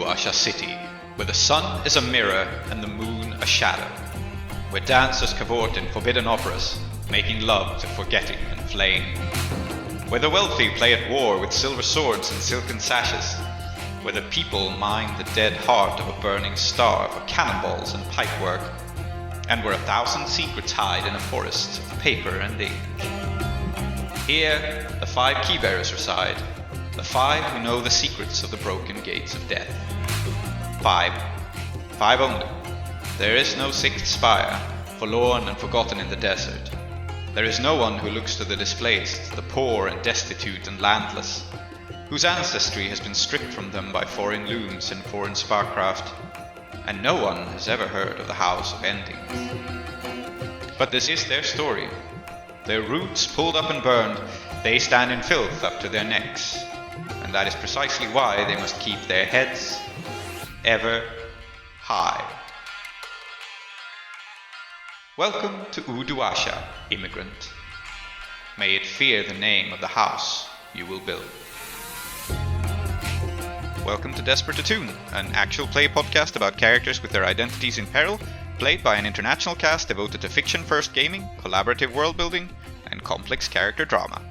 Uduasha city, where the sun is a mirror and the moon a shadow, where dancers cavort in forbidden operas, making love to forgetting and flame, where the wealthy play at war with silver swords and silken sashes, where the people mine the dead heart of a burning star for cannonballs and pipework, and where 1,000 secrets hide in a forest of paper and ink. Here, the 5 keybearers reside, the 5 who know the secrets of the broken gates of death. 5. 5 only. There is no 6th spire, forlorn and forgotten in the desert. There is no one who looks to the displaced, the poor and destitute and landless, whose ancestry has been stripped from them by foreign looms and foreign sparkcraft, and no one has ever heard of the House of Ending. But this is their story. Their roots pulled up and burned, they stand in filth up to their necks, and that is precisely why they must keep their heads ever high. Welcome to Uduasha, immigrant. May it fear the name of the house you will build. Welcome to Desperate Attune, an actual play podcast about characters with their identities in peril, played by an international cast devoted to fiction-first gaming, collaborative world-building, and complex character drama.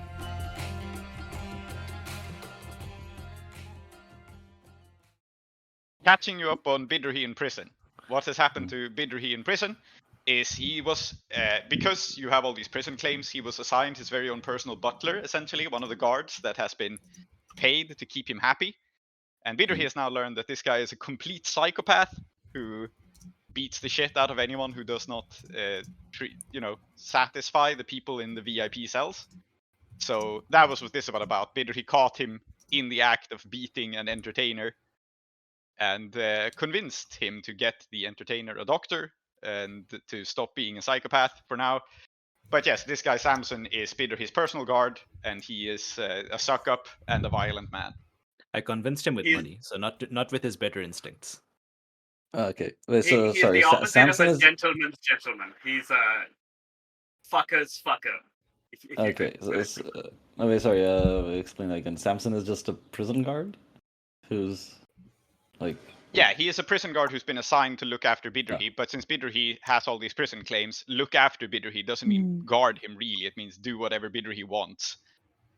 Catching you up on Bidrohi in prison. What has happened to Bidrohi in prison is he was, because you have all these prison claims, he was assigned his very own personal butler, essentially, one of the guards that has been paid to keep him happy. And Bidrohi has now learned that this guy is a complete psychopath who beats the shit out of anyone who does not, satisfy the people in the VIP cells. So that was what this was about. Bidrohi caught him in the act of beating an entertainer and convinced him to get the entertainer a doctor and to stop being a psychopath for now. But yes, this guy Samson is Bidrohi's personal guard, and he is a suck-up and a violent man. I convinced him with money, so not with his better instincts. Okay, wait, he's sorry. the opposite Samson of a is gentleman's gentleman. He's a fucker's fucker. okay. Explain that again. Samson is just a prison guard, who's like. Yeah, he is a prison guard who's been assigned to look after Bidrohi, but since Bidrohi has all these prison claims, look after Bidrohi doesn't mean guard him really. It means do whatever Bidrohi wants.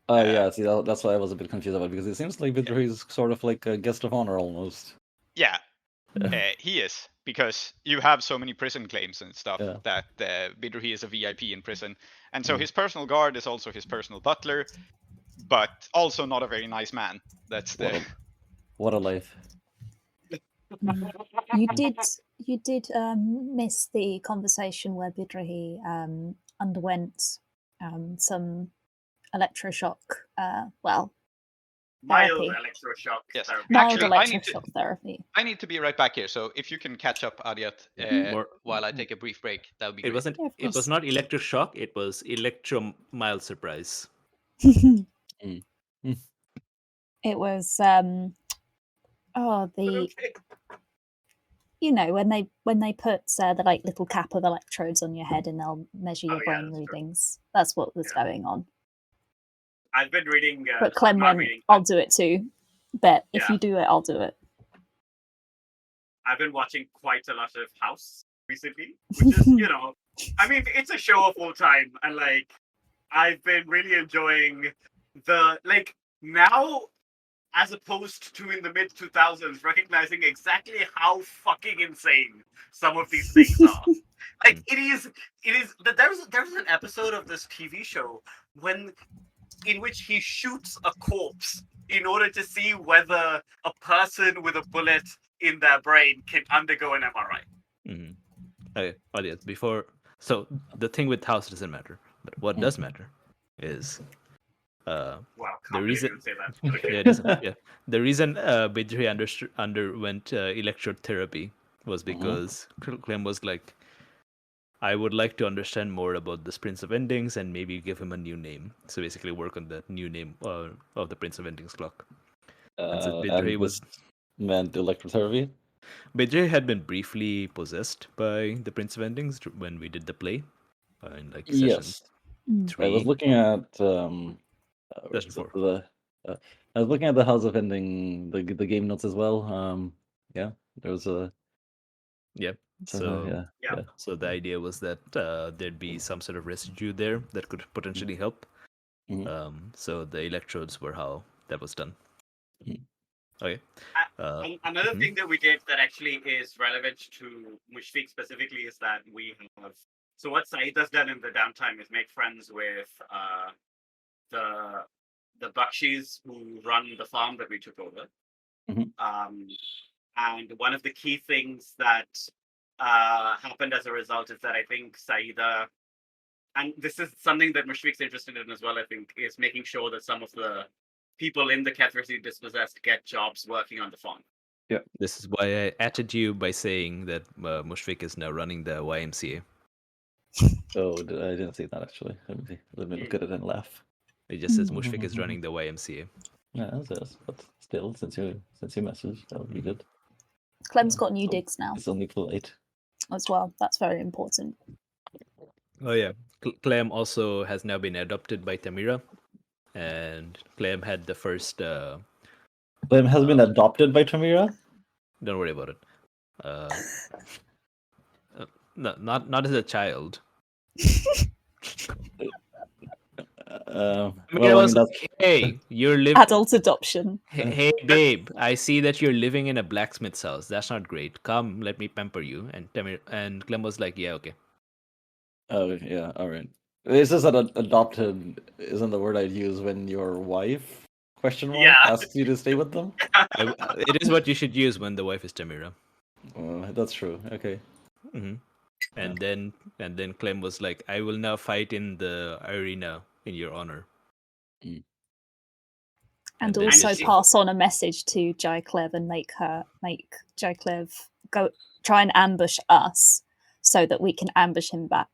Yeah, see, that's why I was a bit confused about it, because it seems like Bidrohi is sort of like a guest of honor almost. Yeah, he is, because you have so many prison claims and stuff that Bidrohi is a VIP in prison. And so his personal guard is also his personal butler, but also not a very nice man. That's the... What a life. You did miss the conversation where Bidrohi underwent some electroshock. Mild therapy. electroshock. Yes. Therapy. Mild Actually, electroshock therapy. I need to be right back here, so if you can catch up, Aadiyat, while I take a brief break, that would be great. It was not electroshock, it was electro-mild surprise. It was when they put the like little cap of electrodes on your head and they'll measure your brain readings. That's what was going on. I've been reading. But Clem went, I'll do it too. But if you do it, I'll do it. I've been watching quite a lot of House recently, which is, I mean, it's a show of all time, and like, I've been really enjoying now, as opposed to in the mid 2000s, recognizing exactly how fucking insane some of these things are. Like, it is. There's an episode of this TV show in which he shoots a corpse in order to see whether a person with a bullet in their brain can undergo an MRI. Mm-hmm. Okay, audience, so the thing with House doesn't matter, but what does matter is wow, the reason. Say that. The reason Bidrohi underwent electrotherapy was because Clem was like, I would like to understand more about this Prince of Endings and maybe give him a new name. So basically work on the new name of the Prince of Endings clock. So Bidrohi was meant electrotherapy. Bidrohi had been briefly possessed by the Prince of Endings when we did the play. In like Yes. I was looking at session 4. I was looking at the House of Ending, the game notes as well. Yeah, there was a. Yep. So, So yeah, Yeah. so the idea was that there'd be some sort of residue there that could potentially help. Mhm. So the electrodes were how that was done. Mhm. Okay. Another mhm. thing that we did that actually is relevant to Mushfiq specifically is that we have. So what Saeeda's done in the downtime is make friends with the Bakshis who run the farm that we took over. Mhm. And one of the key things that happened as a result is that I think Saeeda, and this is something that Mushfiq's interested in as well, I think, is making sure that some of the people in the Catharsis dispossessed get jobs working on the farm. This is why I added you by saying that Mushfiq is now running the YMCA. Oh, I didn't see that actually. Let me look at it and laugh. It just says Mushfiq is running the YMCA. Yeah, it says, but still, since you messaged, that would be good. Clem's got new digs now It's only polite. as well. That's very important. Oh yeah, Clem also has now been adopted by Tamira, and Clem had the first. Clem has been adopted by Tamira. Don't worry about it. No, not as a child. Well, Tamira I was mean that's like, "Hey, you're living. Adult adoption. Hey, babe, I see that you're living in a blacksmith's house. That's not great. Come, let me pamper you." And Clem was like, "Yeah, okay." oh yeah, all right. It's just that adopted isn't the word I'd use when your wife Yeah. asks you to stay with them. It is what you should use when the wife is Tamira. That's true. Okay. hmm And then Clem was like, "I will now fight in the arena in your honor." And then also she- pass on a message to Jai Klev and make Jai Klev go try and ambush us so that we can ambush him back.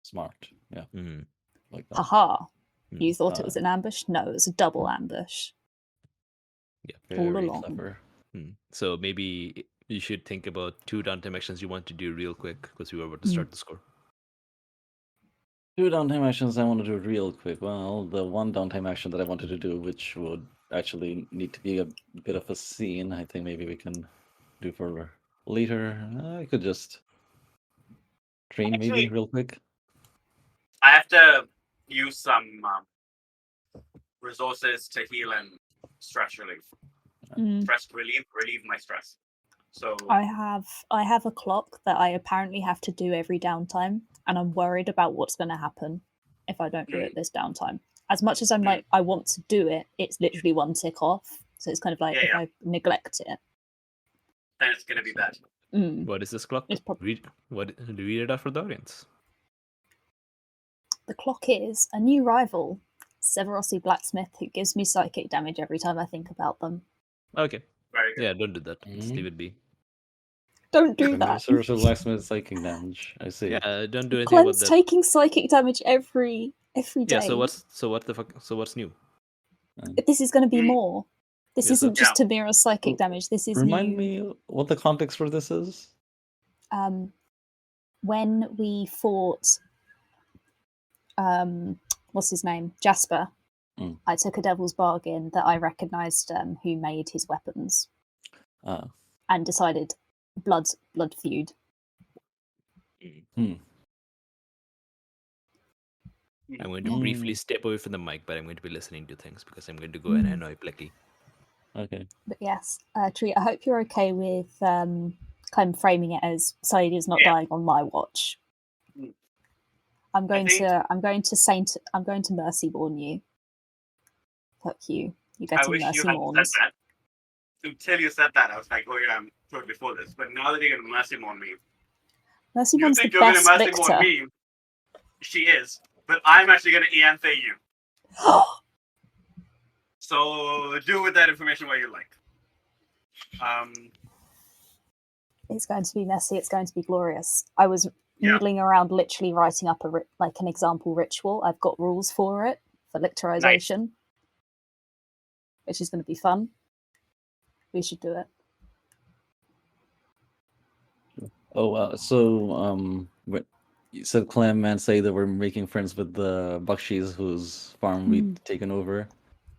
Smart. Yeah. Mhm. Like that. Haha. Hmm. You thought it was an ambush? No, it was a double ambush. all Very along. clever. So maybe you should think about 2 downtime actions you want to do real quick because we were about to start the score. 2 downtime actions I want to do real quick. Well, the one downtime action that I wanted to do, which would actually need to be a bit of a scene, I think maybe we can do for later. I could just train maybe Actually- real quick. I have to use some resources to heal and stress relief. Relieve my stress. So I have a clock that I apparently have to do every downtime, and I'm worried about what's going to happen if I don't do it this downtime. As much as I'm like, I want to do it, it's literally 1 tick off. So it's kind of like if I neglect it, then it's gonna be bad. What is this clock? It's Read it out for the audience. the clock is a new rival, Severossi Blacksmith, who gives me psychic damage every time I think about them. Okay. Very good. Yeah, don't do that. Just leave it be. Don't do that. Source of blacksmith psychic damage. I see. Yeah, don't do anything about Clem's that. taking psychic damage every day. Yeah, so what's new? This is going to be more. This Yeah, so- isn't just Tamira's psychic damage. This is Remind new. me what the context for this is. When we fought what's his name? Jasper. I took a devil's bargain that I recognised who made his weapons. And decided blood feud. I'm going to briefly step away from the mic, but I'm going to be listening to things because I'm going to go and annoy Plecky. Okay. But yes, Tree, I hope you're okay with Clem framing it as Saeeda's not dying on my watch. I'm going to mercy warn you. Fuck you. You're I getting wish you mercy hadn't warns. said that. Until you said that, I was like, oh yeah, I'm totally for this. But now that you're gonna mercy on me, Mercy you warn's the think you're gonna best mercy victor. on me? She is, but I'm actually gonna Ianthe you. So do with that information what you like. It's going to be messy. It's going to be glorious. I was noodling around, literally writing up an example ritual. I've got rules for it for lictorization, which is going to be fun. We should do it. Oh, so you said Clem and say that we're making friends with the Bakshis whose farm we'd taken over.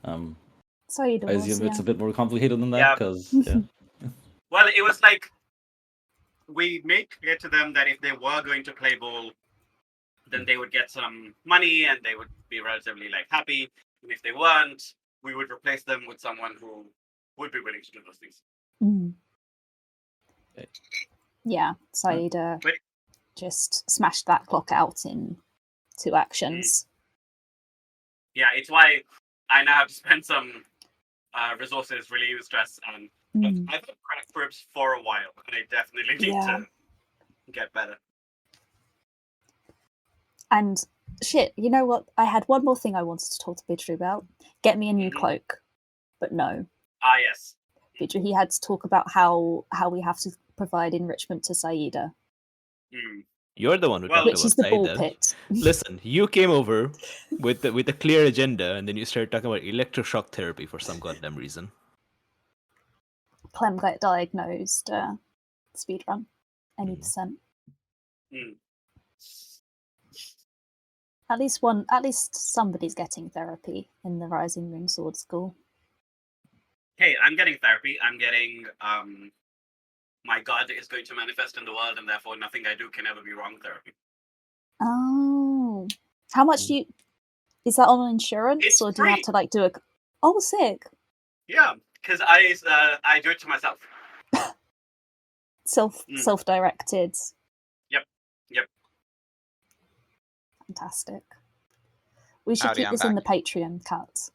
Saeeda I was, assume it's yeah. a bit more complicated than that because Well, it was like we made clear to them that if they were going to play ball, then they would get some money and they would be relatively like happy. And if they weren't, we would replace them with someone who would be willing to do those things. Mm. Okay. Yeah, Saeeda But- just smashed that clock out in 2 actions. Yeah, it's why I now have to spend some resources, relieve stress, and Mm. I've had cracked ribs for a while, and I definitely need Yeah. to get better. And shit, you know what? I had one more thing I wanted to talk to Bidrohi about. Get me a new Mhm. cloak. But no. Ah, yes. Bidrohi had to talk about how we have to provide enrichment to Saeeda, Mm. You're the one who Well- talked which about is the ball Saeeda. pit. Listen, you came over with a clear agenda, and then you started talking about electroshock therapy for some goddamn reason. Clem got diagnosed. Speedrun. Any Mhm. percent. Mm. At least somebody's getting therapy in the Rising Moon Sword School. Hey, I'm getting therapy. I'm getting my God is going to manifest in the world, and therefore nothing I do can ever be wrong therapy. Oh. How much do you... Is that on insurance? It's or do you have free. to, like, do a... Oh, sick. Yeah, because I do it to myself. Mm. Self-directed. Yep. Fantastic. We should Howdy, keep I'm this in the back. Patreon cut.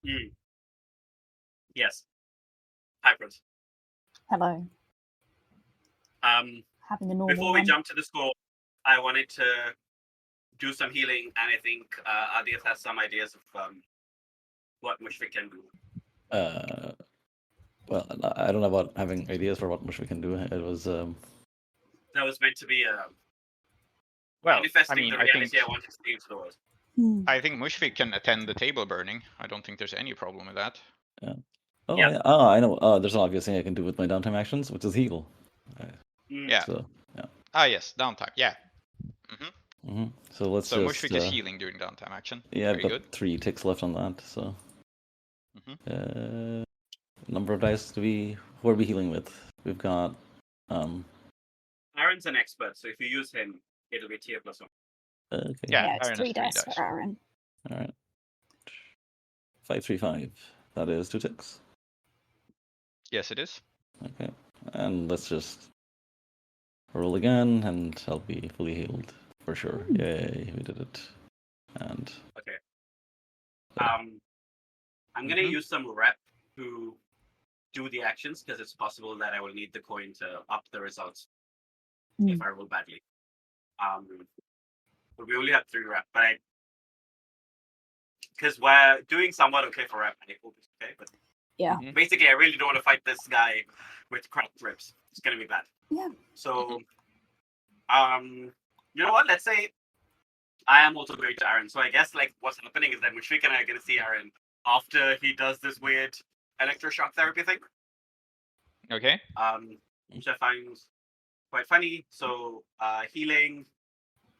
Mm. Yes. Hypers. Hello. Having a normal Before we one. jump to the score, I wanted to do some healing, and I think Aadiyat has some ideas of what Mushfiq can do. Well, I don't know about having ideas for what Mushfiq can do. It was That was meant to be Well, manifesting I mean, the I reality think I want to see into the world. Mushfiq can attend the table burning. I don't think there's any problem with that. oh Yeah. yeah. Oh, I know. There's an obvious thing I can do with my downtime actions, which is heal. Yeah. So Ah, yes, downtime. Yeah. so let's So just Mushfiq is healing during downtime action. yeah. I've Very got good. 3 ticks left on that. So number of dice who are we healing with? We've got Aaron's an expert, so if you use him, it'll be tier +1. okay. Yeah, It's Aaron has 3 3 dice dice. for Aaron. All right. 5, 3, 5. That is 2 ticks. Yes, it is. Okay. And let's just roll again, and I'll be fully healed for sure. Yay, we did it. And Okay. I'm gonna use some rep to do the actions because it's possible that I will need the coin to up the results if I roll badly. But we only have 3 rep, but because we're doing somewhat okay for rep, I hope it's okay. But Yeah. basically, I really don't want to fight this guy with cracked ribs. It's gonna be bad. Yeah. So, you know what? Let's say I am also going to Aaron. So I guess like what's happening is that Mushfiq and I are gonna see Aaron after he does this weird electroshock therapy thing. Okay. Which I find quite funny. So healing.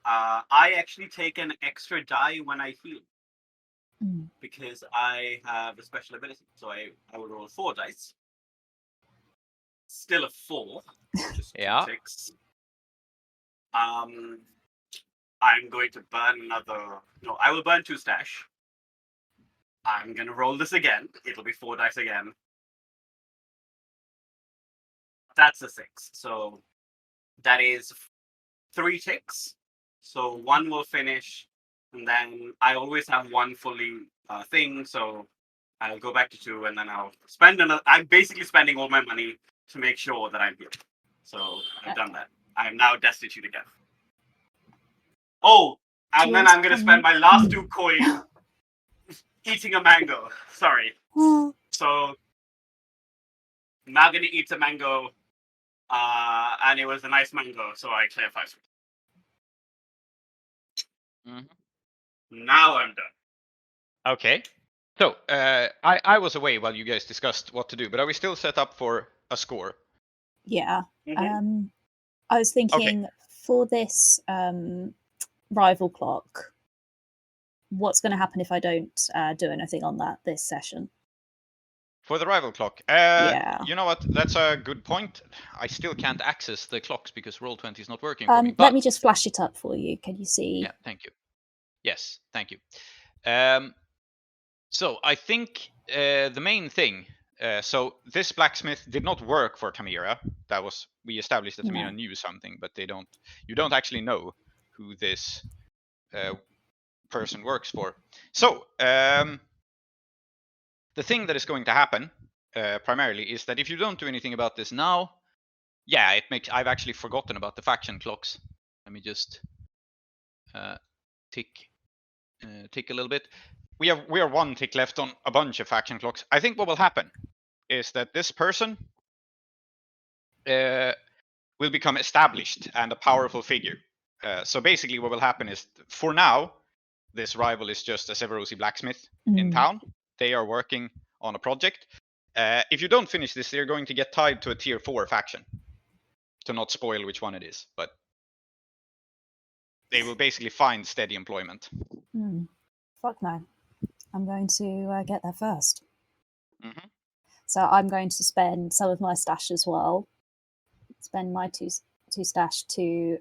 I actually take an extra die when I heal because I have a special ability. So I will roll 4 dice. Still a 4, just 2 Yeah. ticks. I'm going to burn another. No, I will burn 2 stash. I'm gonna roll this again. It'll be 4 dice again. That's a 6. So that is 3 ticks. So 1 will finish, and then I always have 1 fully thing. So I'll go back to 2, and then I'll spend another. I'm basically spending all my money to make sure that I'm healed. So I've done that. I'm now destitute again. Oh, and then I'm gonna spend my last 2 coins eating a mango. Sorry. So now gonna eat a mango, and it was a nice mango, so I clear 5. Now I'm done. Okay. So I was away while you guys discussed what to do, but are we still set up for a score? Yeah. Mm-hmm. I was thinking for this rival clock, what's going to happen if I don't do anything on that this session? For the rival clock. Yeah. You know what? That's a good point. I still can't access the clocks because Roll20 is not working for me. But Let me just flash it up for you. Can you see? yeah, thank you. Yes, thank you. So I think the main thing. So this blacksmith did not work for Tamira. That was we established that Tamira No. knew something, but they don't. You don't actually know who this person works for. So the thing that is going to happen primarily is that if you don't do anything about this now, yeah, it makes. I've actually forgotten about the faction clocks. Let me just tick a little bit. We are one tick left on a bunch of faction clocks. I think what will happen is that this person will become established and a powerful figure. So basically, what will happen is, for now, this rival is just a Severosi blacksmith in town. They are working on a project. If you don't finish this, they're going to get tied to a tier 4 faction. To not spoil which one it is, but they will basically find steady employment. Fuck no. I'm going to get there first. Mm-hmm. So I'm going to spend some of my stash as well. Spend my two stash to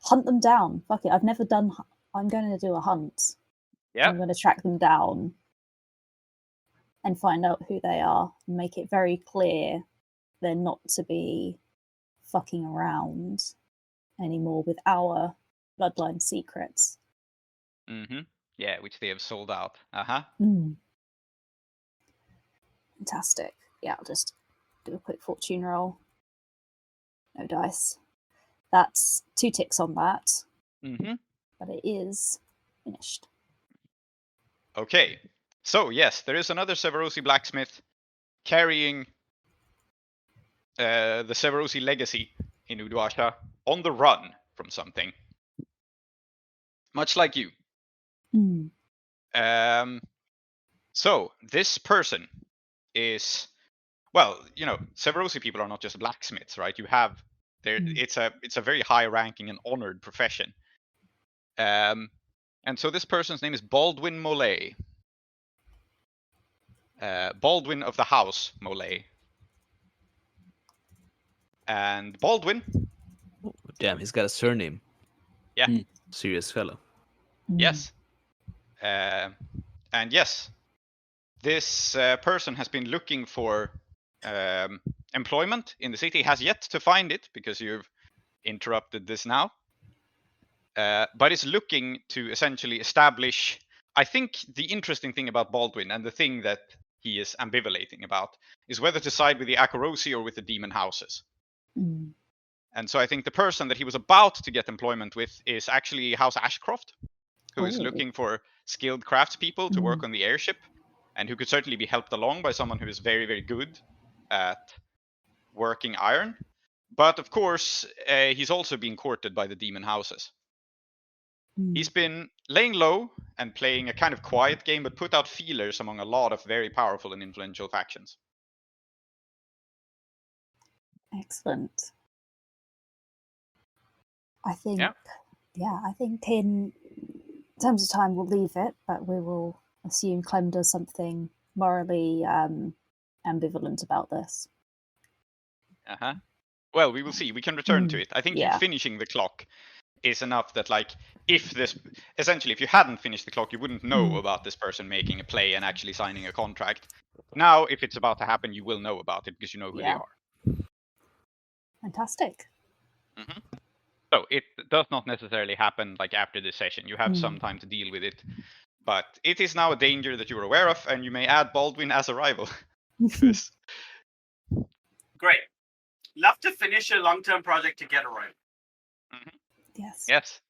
hunt them down. Fuck it. I've never done. I'm going to do a hunt. Yeah. I'm going to track them down and find out who they are and make it very clear they're not to be fucking around anymore with our bloodline secrets. Mm-hmm. Yeah, which they have sold out. Uh-huh. Fantastic. Yeah, I'll just do a quick fortune roll. No dice. That's 2 ticks on that. Mm-hmm. But it is finished. Okay. So yes, there is another Severosi blacksmith carrying the Severosi legacy in Udwasha on the run from something. Much like you. So this person is, well, you know, Severosi people are not just blacksmiths, right? You have there. It's a very high ranking and honored profession. And so this person's name is Baldwin Molay. Baldwin of the House Molay. And Baldwin. Damn, he's got a surname. Yeah. Serious fellow. Yes. And yes, this person has been looking for employment in the city. Has yet to find it because you've interrupted this now. But is looking to essentially establish. I think the interesting thing about Baldwin, and the thing that he is ambivalating about, is whether to side with the Akorosi or with the demon houses. And so I think the person that he was about to get employment with is actually House Ashcroft, who is looking for skilled craftspeople to work on the airship, and who could certainly be helped along by someone who is very, very good at working iron. But of course, he's also being courted by the demon houses. He's been laying low and playing a kind of quiet game, but put out feelers among a lot of very powerful and influential factions. Excellent. I think, I think in terms of time we'll leave it, but we will assume Clem does something morally ambivalent about this. Well, we will see. We can return to it. I think you finishing the clock is enough that, like, if you hadn't finished the clock, you wouldn't know about this person making a play and actually signing a contract. Now, if it's about to happen, you will know about it because you know who they are. Fantastic. So it does not necessarily happen like after this session. You have some time to deal with it. But it is now a danger that you are aware of, and you may add Baldwin as a rival. Great. Love to finish a long-term project to get a rival. Yes.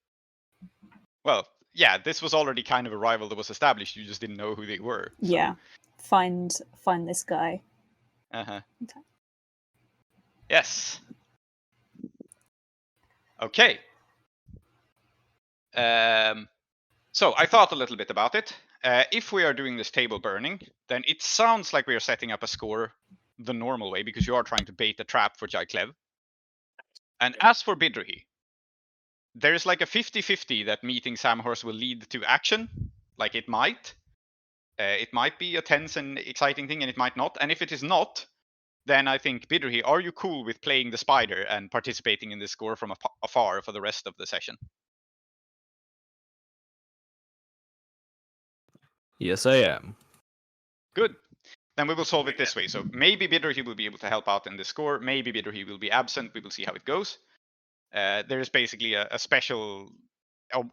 Well, yeah, this was already kind of a rival that was established. You just didn't know who they were. So. Yeah. Find this guy. Okay. Yes. Okay. So I thought a little bit about it. If we are doing this table burning, then it sounds like we are setting up a score the normal way, because you are trying to bait a trap for Jai Klev. And as for Bidrohi, there's like a 50-50 that meeting Samhorse will lead to action, like it might. It might be a tense and exciting thing, and it might not. And if it is not, then I think, Bidrohi, are you cool with playing the spider and participating in this score from afar for the rest of the session? Yes, I am. Good. Then we will solve it this way. So maybe Bidrohi will be able to help out in this score. Maybe Bidrohi will be absent. We will see how it goes. There is basically a special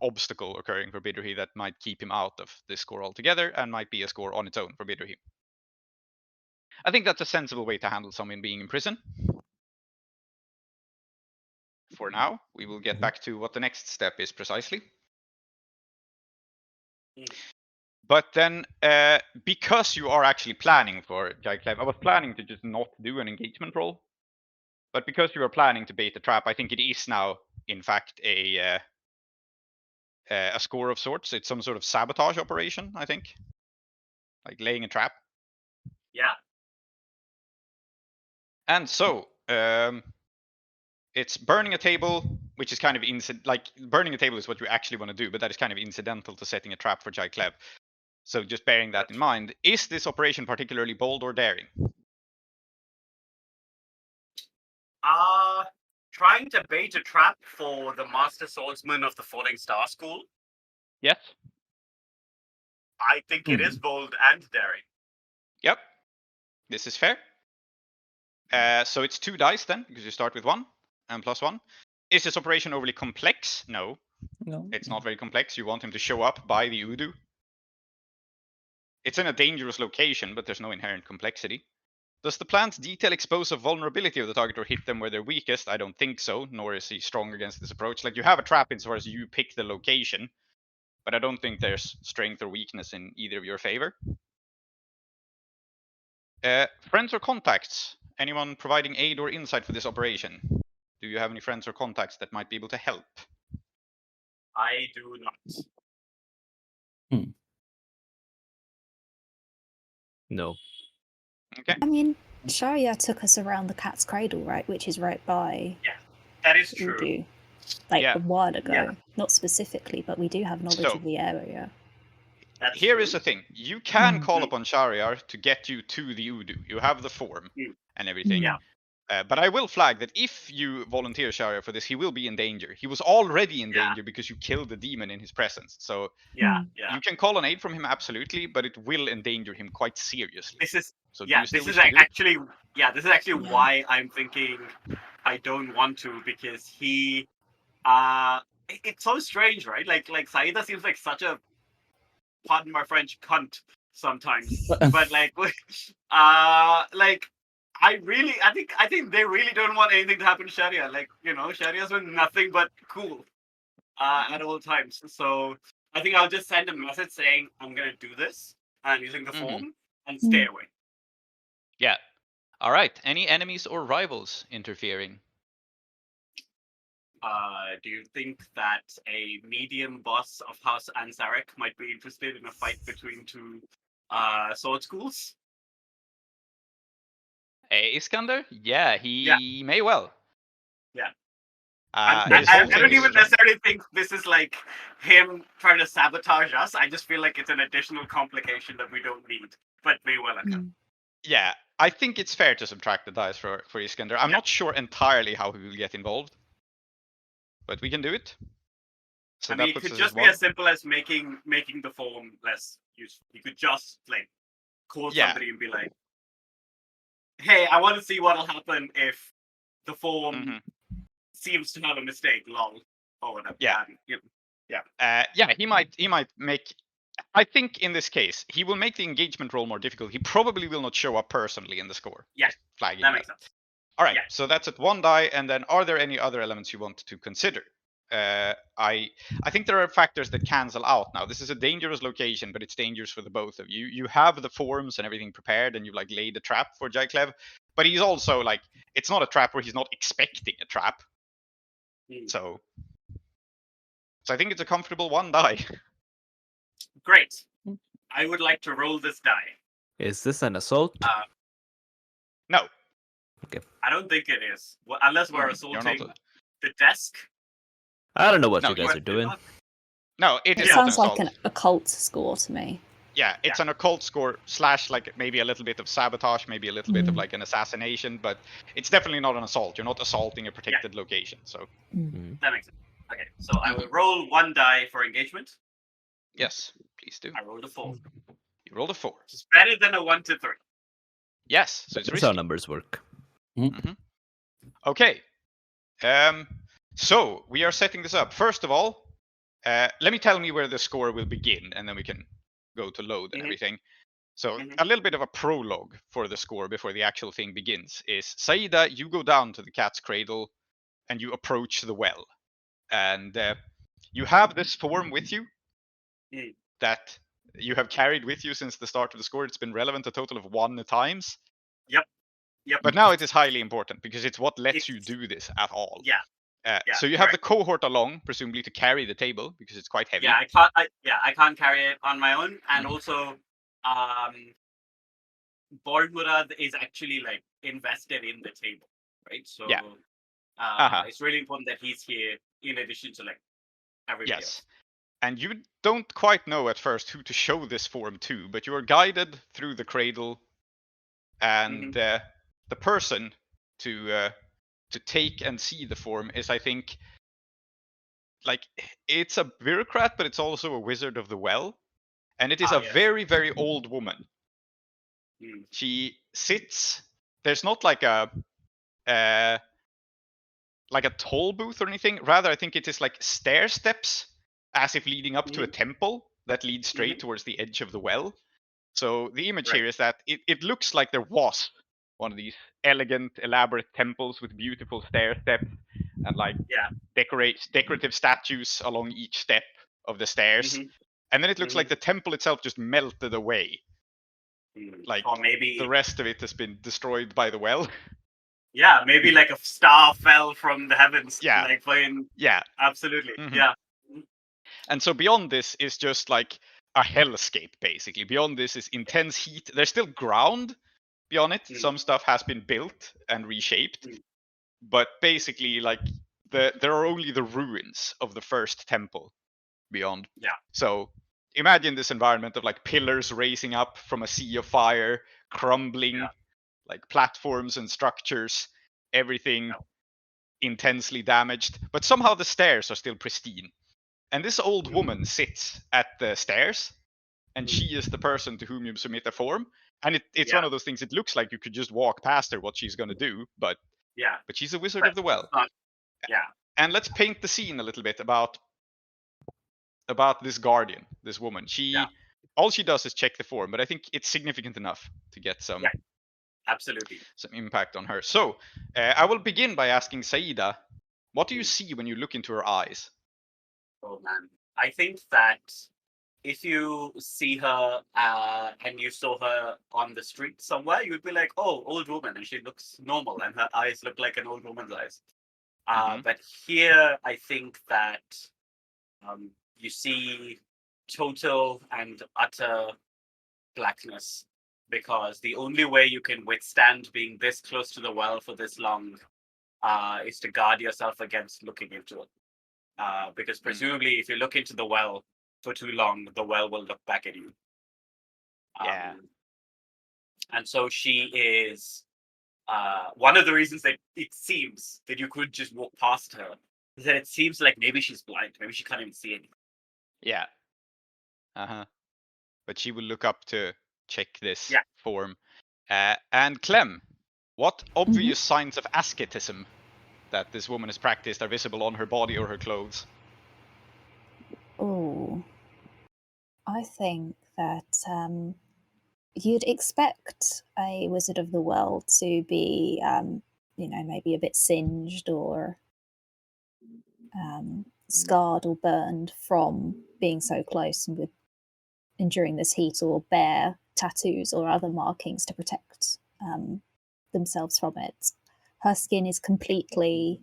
obstacle occurring for Bidrohi that might keep him out of this score altogether and might be a score on its own for Bidrohi. I think that's a sensible way to handle someone being in prison. For now, we will get back to what the next step is precisely. But then, because you are actually planning for Klev, I was planning to just not do an engagement roll. But because you are planning to bait the trap, I think it is now, in fact, a score of sorts. It's some sort of sabotage operation, I think. Like laying a trap. Yeah. And so, it's burning a table, which is kind of like burning a table is what you actually want to do, but that is kind of incidental to setting a trap for Klev. So just bearing that in mind, is this operation particularly bold or daring? Trying to bait a trap for the Master Swordsman of the Falling Star School. Yes. I think it is bold and daring. Yep. This is fair. So it's 2 dice then, because you start with 1 and +1. Is this operation overly complex? No. No. It's not very complex. You want him to show up by the Udu. It's in a dangerous location, but there's no inherent complexity. Does the plan's detail expose a vulnerability of the target or hit them where they're weakest? I don't think so, nor is he strong against this approach. Like, you have a trap insofar as you pick the location, but I don't think there's strength or weakness in either of your favor. Friends or contacts? Anyone providing aid or insight for this operation? Do you have any friends or contacts that might be able to help? I do not. No. Okay. I mean, Sharia took us around the Cat's Cradle, right? Which is right by That is true. Udu. Like Yeah. a while ago. Yeah. Not specifically, but we do have knowledge So- of the area. That's Here true. is the thing. You can Mm. call upon Shariar to get you to the Udu. You have the form and everything. Yeah. But I will flag that if you volunteer Shariar for this, he will be in danger. He was already in danger because you killed the demon in his presence. So Yeah. you can call on aid from him, absolutely, but it will endanger him quite seriously. This is So do yeah. you still This wish is to do it? actually This is actually Yeah. why I'm thinking I don't want to, because he it's so strange, right? Like Saeeda seems like such a, pardon my French, cunt sometimes. But like I think they really don't want anything to happen to Sharia. Like, Sharia's been nothing but cool at all times. So I think I'll just send a message saying I'm gonna do this and using the form and stay away. Yeah. All right. Any enemies or rivals interfering? Do you think that a medium boss of House Ansarek might be interested in a fight between two sword schools? Iskander? Yeah, he may well. Yeah. His I whole don't thing even is- necessarily think this is like him trying to sabotage us. I just feel like it's an additional complication that we don't need, but may well occur. Yeah, I think it's fair to subtract the dice for Iskander. I'm not sure entirely how he will get involved, but we can do it. So I mean, that it puts could us just as be one. as simple as making the form less useful. You could just like call somebody and be like, "Hey, I want to see what'll happen if the form seems to have a mistake." Lol, or whatever. Yeah. And, He might make. I think in this case, he will make the engagement roll more difficult. He probably will not show up personally in the score. Yeah, Just flagging that makes sense. All right, Yeah. so that's at 1 die, and then are there any other elements you want to consider? I think there are factors that cancel out now. This is a dangerous location, but it's dangerous for the both of you. You have the forms and everything prepared, and you like laid a trap for Klev, but he's also like, it's not a trap where he's not expecting a trap. So I think it's a comfortable 1 die. Great. I would like to roll this die. Is this an assault? No. I don't think it is. Well, unless we're You're assaulting not. the desk. I don't know what No, you guys are doing. No, it It is not sounds an like assault. an occult score to me. Yeah, it's an occult score / like maybe a little bit of sabotage, maybe a little bit of like an assassination, but it's definitely not an assault. You're not assaulting a protected location. So That makes sense. Okay, so I will roll 1 die for engagement. yes, please do. I rolled a 4. You rolled a 4. Which is better than a 1 to 3. Yes, so it's That's how risky. numbers work. Okay. So we are setting this up. First of all, let me tell me where the score will begin, and then we can go to load and everything. So a little bit of a prologue for the score before the actual thing begins is Saeeda, you go down to the cat's cradle and you approach the well. And you have this form with you that you have carried with you since the start of the score. It's been relevant a total of 1 times. Yep. But now it is highly important because it's what lets you do this at all. Yeah. So you have the cohort along, presumably to carry the table because it's quite heavy. Yeah, I can't carry it on my own, and also, Baldmurad is actually like invested in the table, right? So it's really important that he's here in addition to like everybody else. And you don't quite know at first who to show this form to, but you are guided through the cradle, and the person to take and see the form is, I think, like it's a bureaucrat, but it's also a wizard of the well, and it is a very, very old woman. She sits. There's not like a toll booth or anything. Rather, I think it is like stair steps, as if leading up to a temple that leads straight towards the edge of the well. So the image here is that it looks like there was one of these elegant, elaborate temples with beautiful stair steps and like decorative statues along each step of the stairs. And then it looks like the temple itself just melted away. Like, or maybe the rest of it has been destroyed by the well. Yeah, maybe like a star fell from the heavens. Yeah. Like fucking. Yeah. Absolutely. Yeah. And so beyond this is just like a hellscape, basically. Beyond this is intense heat. There's still ground beyond it. Some stuff has been built and reshaped. But basically, like, there are only the ruins of the first temple beyond. Yeah. So imagine this environment of like pillars raising up from a sea of fire, crumbling, like platforms and structures, everything intensely damaged. But somehow the stairs are still pristine. And this old woman sits at the stairs, and she is the person to whom you submit a form. And it's one of those things, it looks like you could just walk past her what she's going to do, but she's a wizard of the well. And let's paint the scene a little bit about this guardian, this woman. All she does is check the form, but I think it's significant enough to get some Absolutely some impact on her. So I will begin by asking Saeeda, what do you see when you look into her eyes? Oh man, I think that if you see her and you saw her on the street somewhere, you would be like, "Oh, old woman," and she looks normal, and her eyes look like an old woman's eyes. But here, I think that you see total and utter blackness, because the only way you can withstand being this close to the well for this long is to guard yourself against looking into it. Because presumably, if you look into the well for too long, the well will look back at you. And so she is one of the reasons that it seems that you could just walk past her is that it seems like maybe she's blind. Maybe she can't even see anything. Yeah. But she will look up to check this form. And Clem, what obvious signs of asceticism that this woman has practiced are visible on her body or her clothes? Oh, I think that you'd expect a wizard of the well to be, maybe a bit singed or scarred or burned from being so close and with enduring this heat, or bear tattoos or other markings to protect themselves from it. Her skin is completely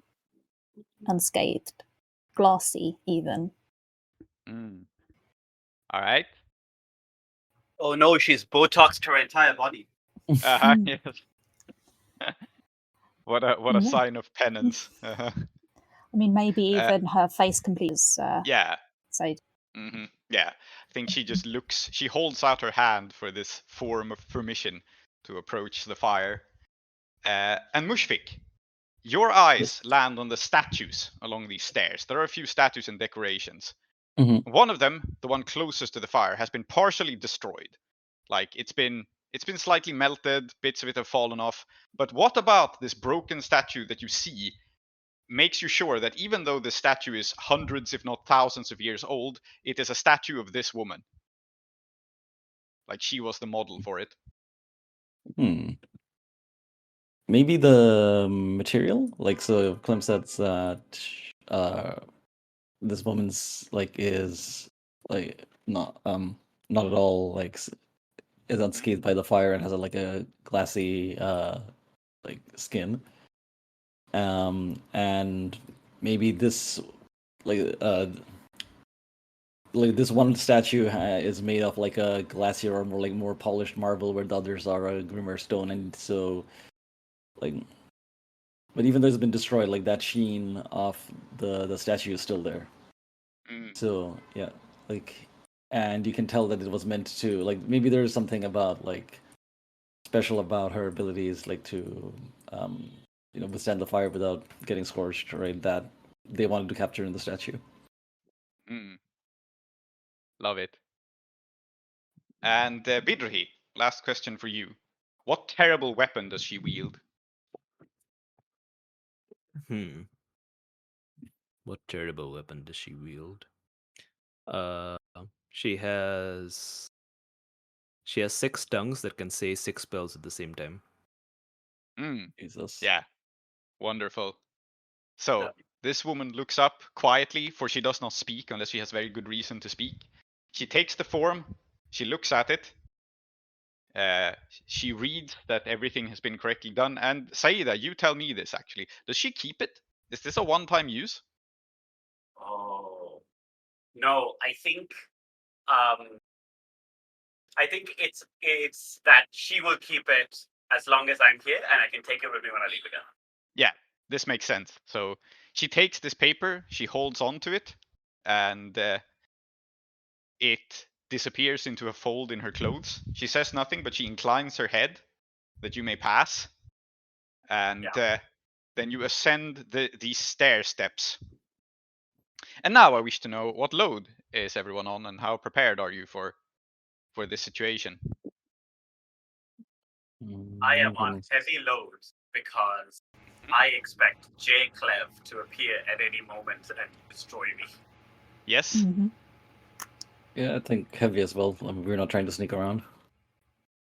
unscathed, glassy even. All right. Oh no, she's Botoxed her entire body. Yes. What a sign of penance. I mean, maybe even her face completely. Yeah. So. Yeah, I think she just looks. She holds out her hand for this form of permission to approach the fire. And Mushfiq, your eyes land on the statues along these stairs. There are a few statues and decorations. Mhm. One of them, the one closest to the fire, has been partially destroyed. Like it's been slightly melted, bits of it have fallen off. But what about this broken statue that you see makes you sure that even though the statue is hundreds, if not thousands of years old, it is a statue of this woman? Like she was the model for it. Hmm. Maybe the material, like so. Clem says that this woman's like is like not at all like is unscathed by the fire and has like a glassy like skin. And maybe this like this one statue is made of like a glassier or more polished marble, where the others are a grimmer stone, and so like. But even though it's been destroyed, like that sheen of the statue is still there. Mm. So yeah, like, and you can tell that it was meant to like maybe there's something about like special about her abilities, like to withstand the fire without getting scorched, right? That they wanted to capture in the statue. Mm. Love it. And Bidrohi, last question for you. What terrible weapon does she wield? What terrible weapon does she wield? She has 6 tongues that can say 6 spells at the same time. Mm. Jesus. Yeah, wonderful. So Yeah. this woman looks up quietly, for she does not speak unless she has very good reason to speak. She takes the form, she looks at it, she reads that everything has been correctly done. And Saeeda, you tell me this actually. Does she keep it? Is this a one-time use? Oh no, I think it's that she will keep it as long as I'm here, and I can take it with me when I leave again. Yeah, this makes sense. So she takes this paper, she holds on to it, and it disappears into a fold in her clothes. She says nothing, but she inclines her head that you may pass. And then you ascend these stair steps. And now I wish to know, what load is everyone on, and how prepared are you for this situation? I am on heavy load because I expect J. Klev to appear at any moment and destroy me. Yes? Mm-hmm. Yeah, I think heavy as well. I mean, we're not trying to sneak around.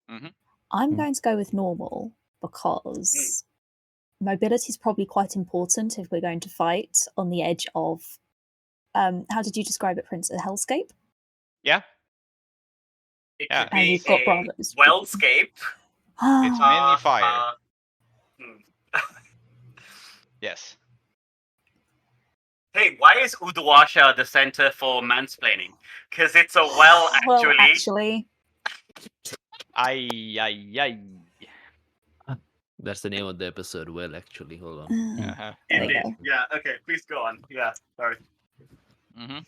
Mm-hmm. I'm going to go with normal because mobility is probably quite important if we're going to fight on the edge of. How did you describe it, Prince? A hellscape? Yeah. It Yeah. could And be we've got a brothers. wellscape. It's many fire. Yes. Hey, why is Uduasha the center for mansplaining? Because it's a well, actually. Well, actually. Ay. That's the name of the episode. Well, actually, hold on. Uh-huh. There you Indeed. go. Yeah. Okay. Please go on. Yeah. Sorry. Mm-hmm.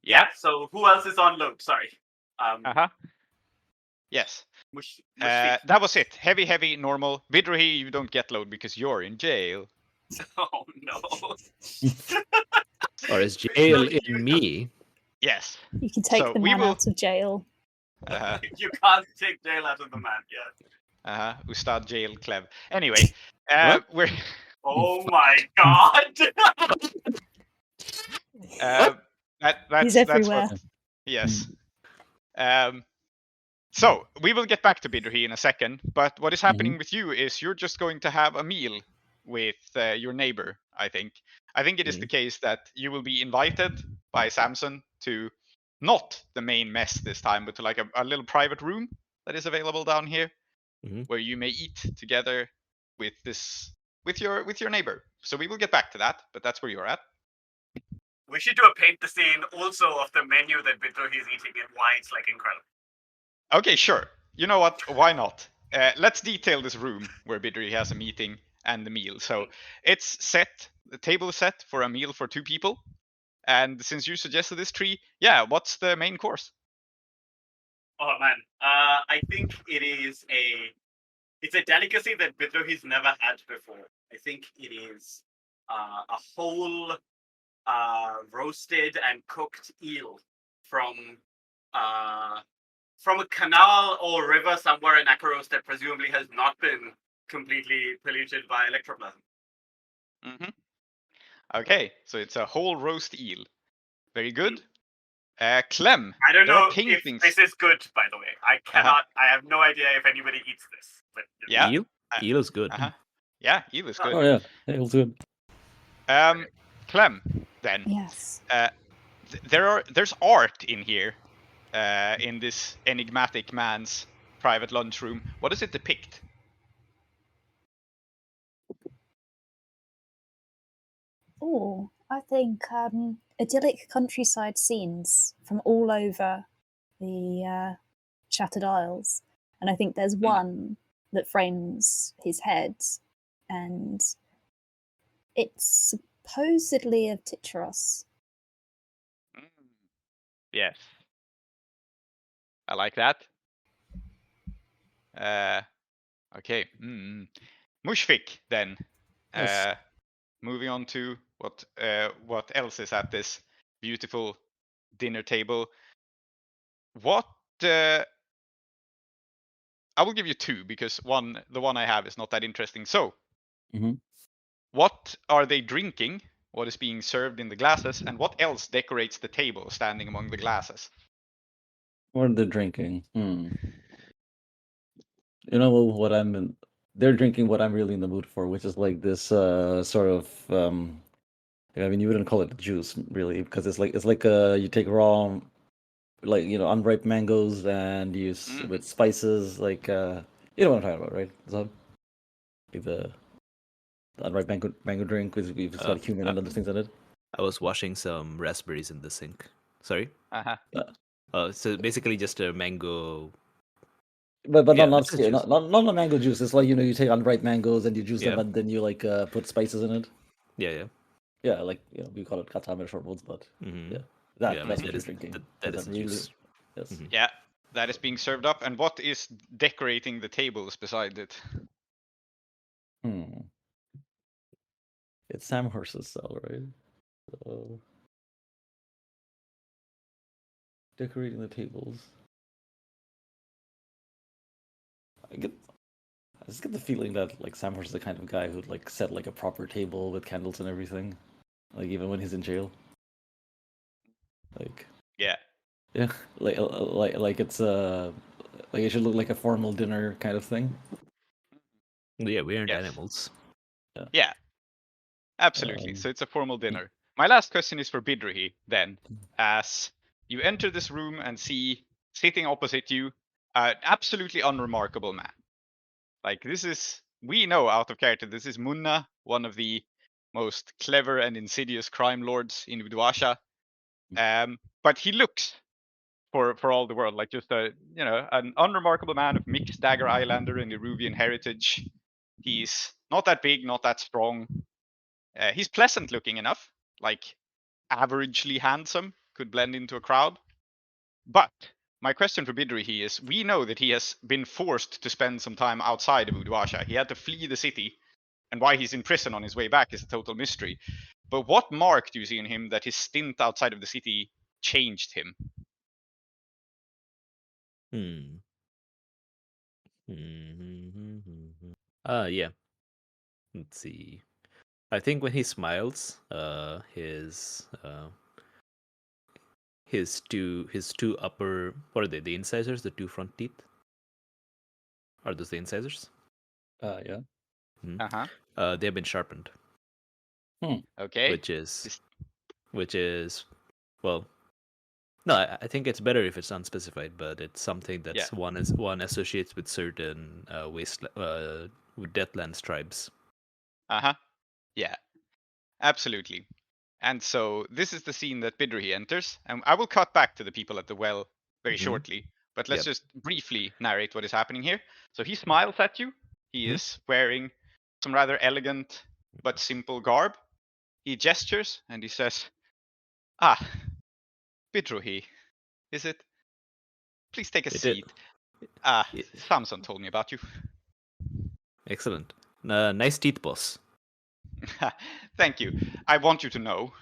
Yeah. So who else is on load? Sorry. Uh-huh. Yes. Mushfiq. That was it. Heavy, normal. Bidrohi, you don't get load because you're in jail. Oh no. Or is jail in me? Yes. You can take So the we man will- out of jail. You can't take jail out of the man. Yeah. Ustad jail Klev. Anyway, we're Oh my god. that's He's that's everywhere. what. Yes. So we will get back to Bidrohi in a second, but what is happening with you is you're just going to have a meal with your neighbor. I think it is the case that you will be invited by Samson to not the main mess this time, but to like a little private room that is available down here, where you may eat together with your neighbor. So we will get back to that, but that's where you're at. We should do a paint the scene also of the menu that Bidrohi is eating and why it's like incredible. Okay, sure. You know what? Why not? Let's detail this room where Bidrohi has a meeting and the meal. So it's set. The table is set for a meal for 2 people. And since you suggested this tree, yeah, what's the main course? Oh man, I think it's a delicacy that Bidrohi's never had before. I think it is a whole roasted and cooked eel from a canal or river somewhere in Akaros that presumably has not been completely polluted by electroplasm. Mm-hmm. Okay, so it's a whole roast eel. Very good. Clem, I don't there are know if paintings. this is good, by the way. I cannot. I have no idea if anybody eats this. But Yeah. Eel? Eel is good. Uh-huh. Yeah, eel is good. Oh yeah, it's good. Clem, then. Yes. There's art in here, in this enigmatic man's private lunchroom. What does it depict? Oh, I think idyllic countryside scenes from all over the Shattered Isles. And I think there's one that frames his head, and it's supposedly of Titros. Mm. Yes. I like that. Okay. Mushfiq, then. Yes. Moving on to what else is at this beautiful dinner table. What I will give you two because the one I have is not that interesting. So, Mhm. what are they drinking? What is being served in the glasses, and what else decorates the table standing among the glasses? What are they drinking? You know what I'm in? They're drinking what I'm really in the mood for, which is like this sort of I mean, you wouldn't call it juice really, because it's like you take raw, like unripe mangoes and use with spices, like you know what I'm talking about, right? So like the unripe mango drink with it's got cumin and other things in it. I was washing some raspberries in the sink. Sorry. Uh-huh. So basically just a mango. But Yeah, not that's juice. not the mango juice. It's like you take unripe mangoes and you juice them Yeah. and then you like put spices in it. Yeah. Yeah, like we call it katame short words, but Mm-hmm. yeah, Yeah, I that's mean, what that you're is drinking. that Is is that the really? juice. Yes. Mhm. Yeah, that is being served up. And what is decorating the tables beside it? It's Sam Horse's cell, right? So decorating the tables. I just get the feeling that like Sam Horse is the kind of guy who'd like set like a proper table with candles and everything, like even when he's in jail. Like Yeah. yeah, like it's like it should look like a formal dinner kind of thing. Yeah, we aren't Yes. animals. Yeah. Absolutely. So it's a formal dinner. My last question is for Bidrohi, then. As you enter this room and see sitting opposite you an absolutely unremarkable man. Like, we know out of character, this is Munna, one of the most clever and insidious crime lords in Udwasha. But he looks, for all the world, like just an unremarkable man of mixed Dagger Islander and Eruvian heritage. He's not that big, not that strong. He's pleasant looking enough, like averagely handsome, could blend into a crowd. But my question for Bidrohi is, we know that he has been forced to spend some time outside of Udwasha. He had to flee the city, and why he's in prison on his way back is a total mystery. But what mark do you see in him that his stint outside of the city changed him? Yeah. Let's see. I think when he smiles, his two upper, what are they? The incisors, the two front teeth. Are those the incisors? Yeah. They have been sharpened. Okay. Which is well, no, I think it's better if it's unspecified, but it's something that's one associates with certain with Deathlands tribes. Yeah. Absolutely. And so this is the scene that Bidrohi enters, and I will cut back to the people at the well very shortly. But let's just briefly narrate what is happening here. So he smiles at you. He is wearing some rather elegant but simple garb. He gestures and he says, Ah, Bidrohi, is it? Please take a It is. seat. Ah, It- Samson told me about you. Excellent. Nice teeth, boss. Thank you. I want you to know,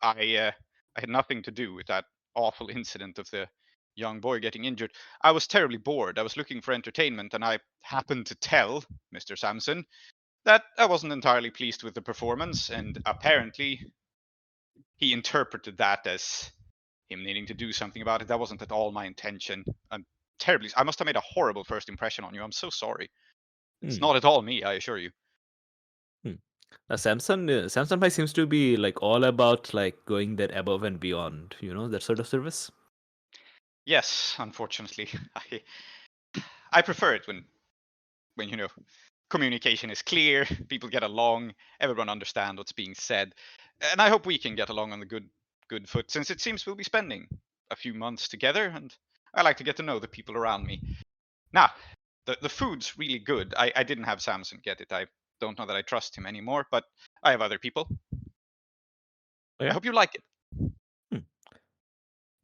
I had nothing to do with that awful incident of the young boy getting injured. I was terribly bored. I was looking for entertainment, and I happened to tell Mr. Samson that I wasn't entirely pleased with the performance, and apparently he interpreted that as him needing to do something about it. That wasn't at all my intention. I must have made a horrible first impression on you. I'm so sorry. It's Hmm. not at all me, I assure you. Samsung seems to be like all about like going that above and beyond. You know, that sort of service. Yes, unfortunately, I prefer it when communication is clear, people get along, everyone understands what's being said, and I hope we can get along on the good foot, since it seems we'll be spending a few months together, and I like to get to know the people around me. Now, the food's really good. I didn't have Samson get it. I don't know that I trust him anymore, but I have other people. Okay. I hope you like it.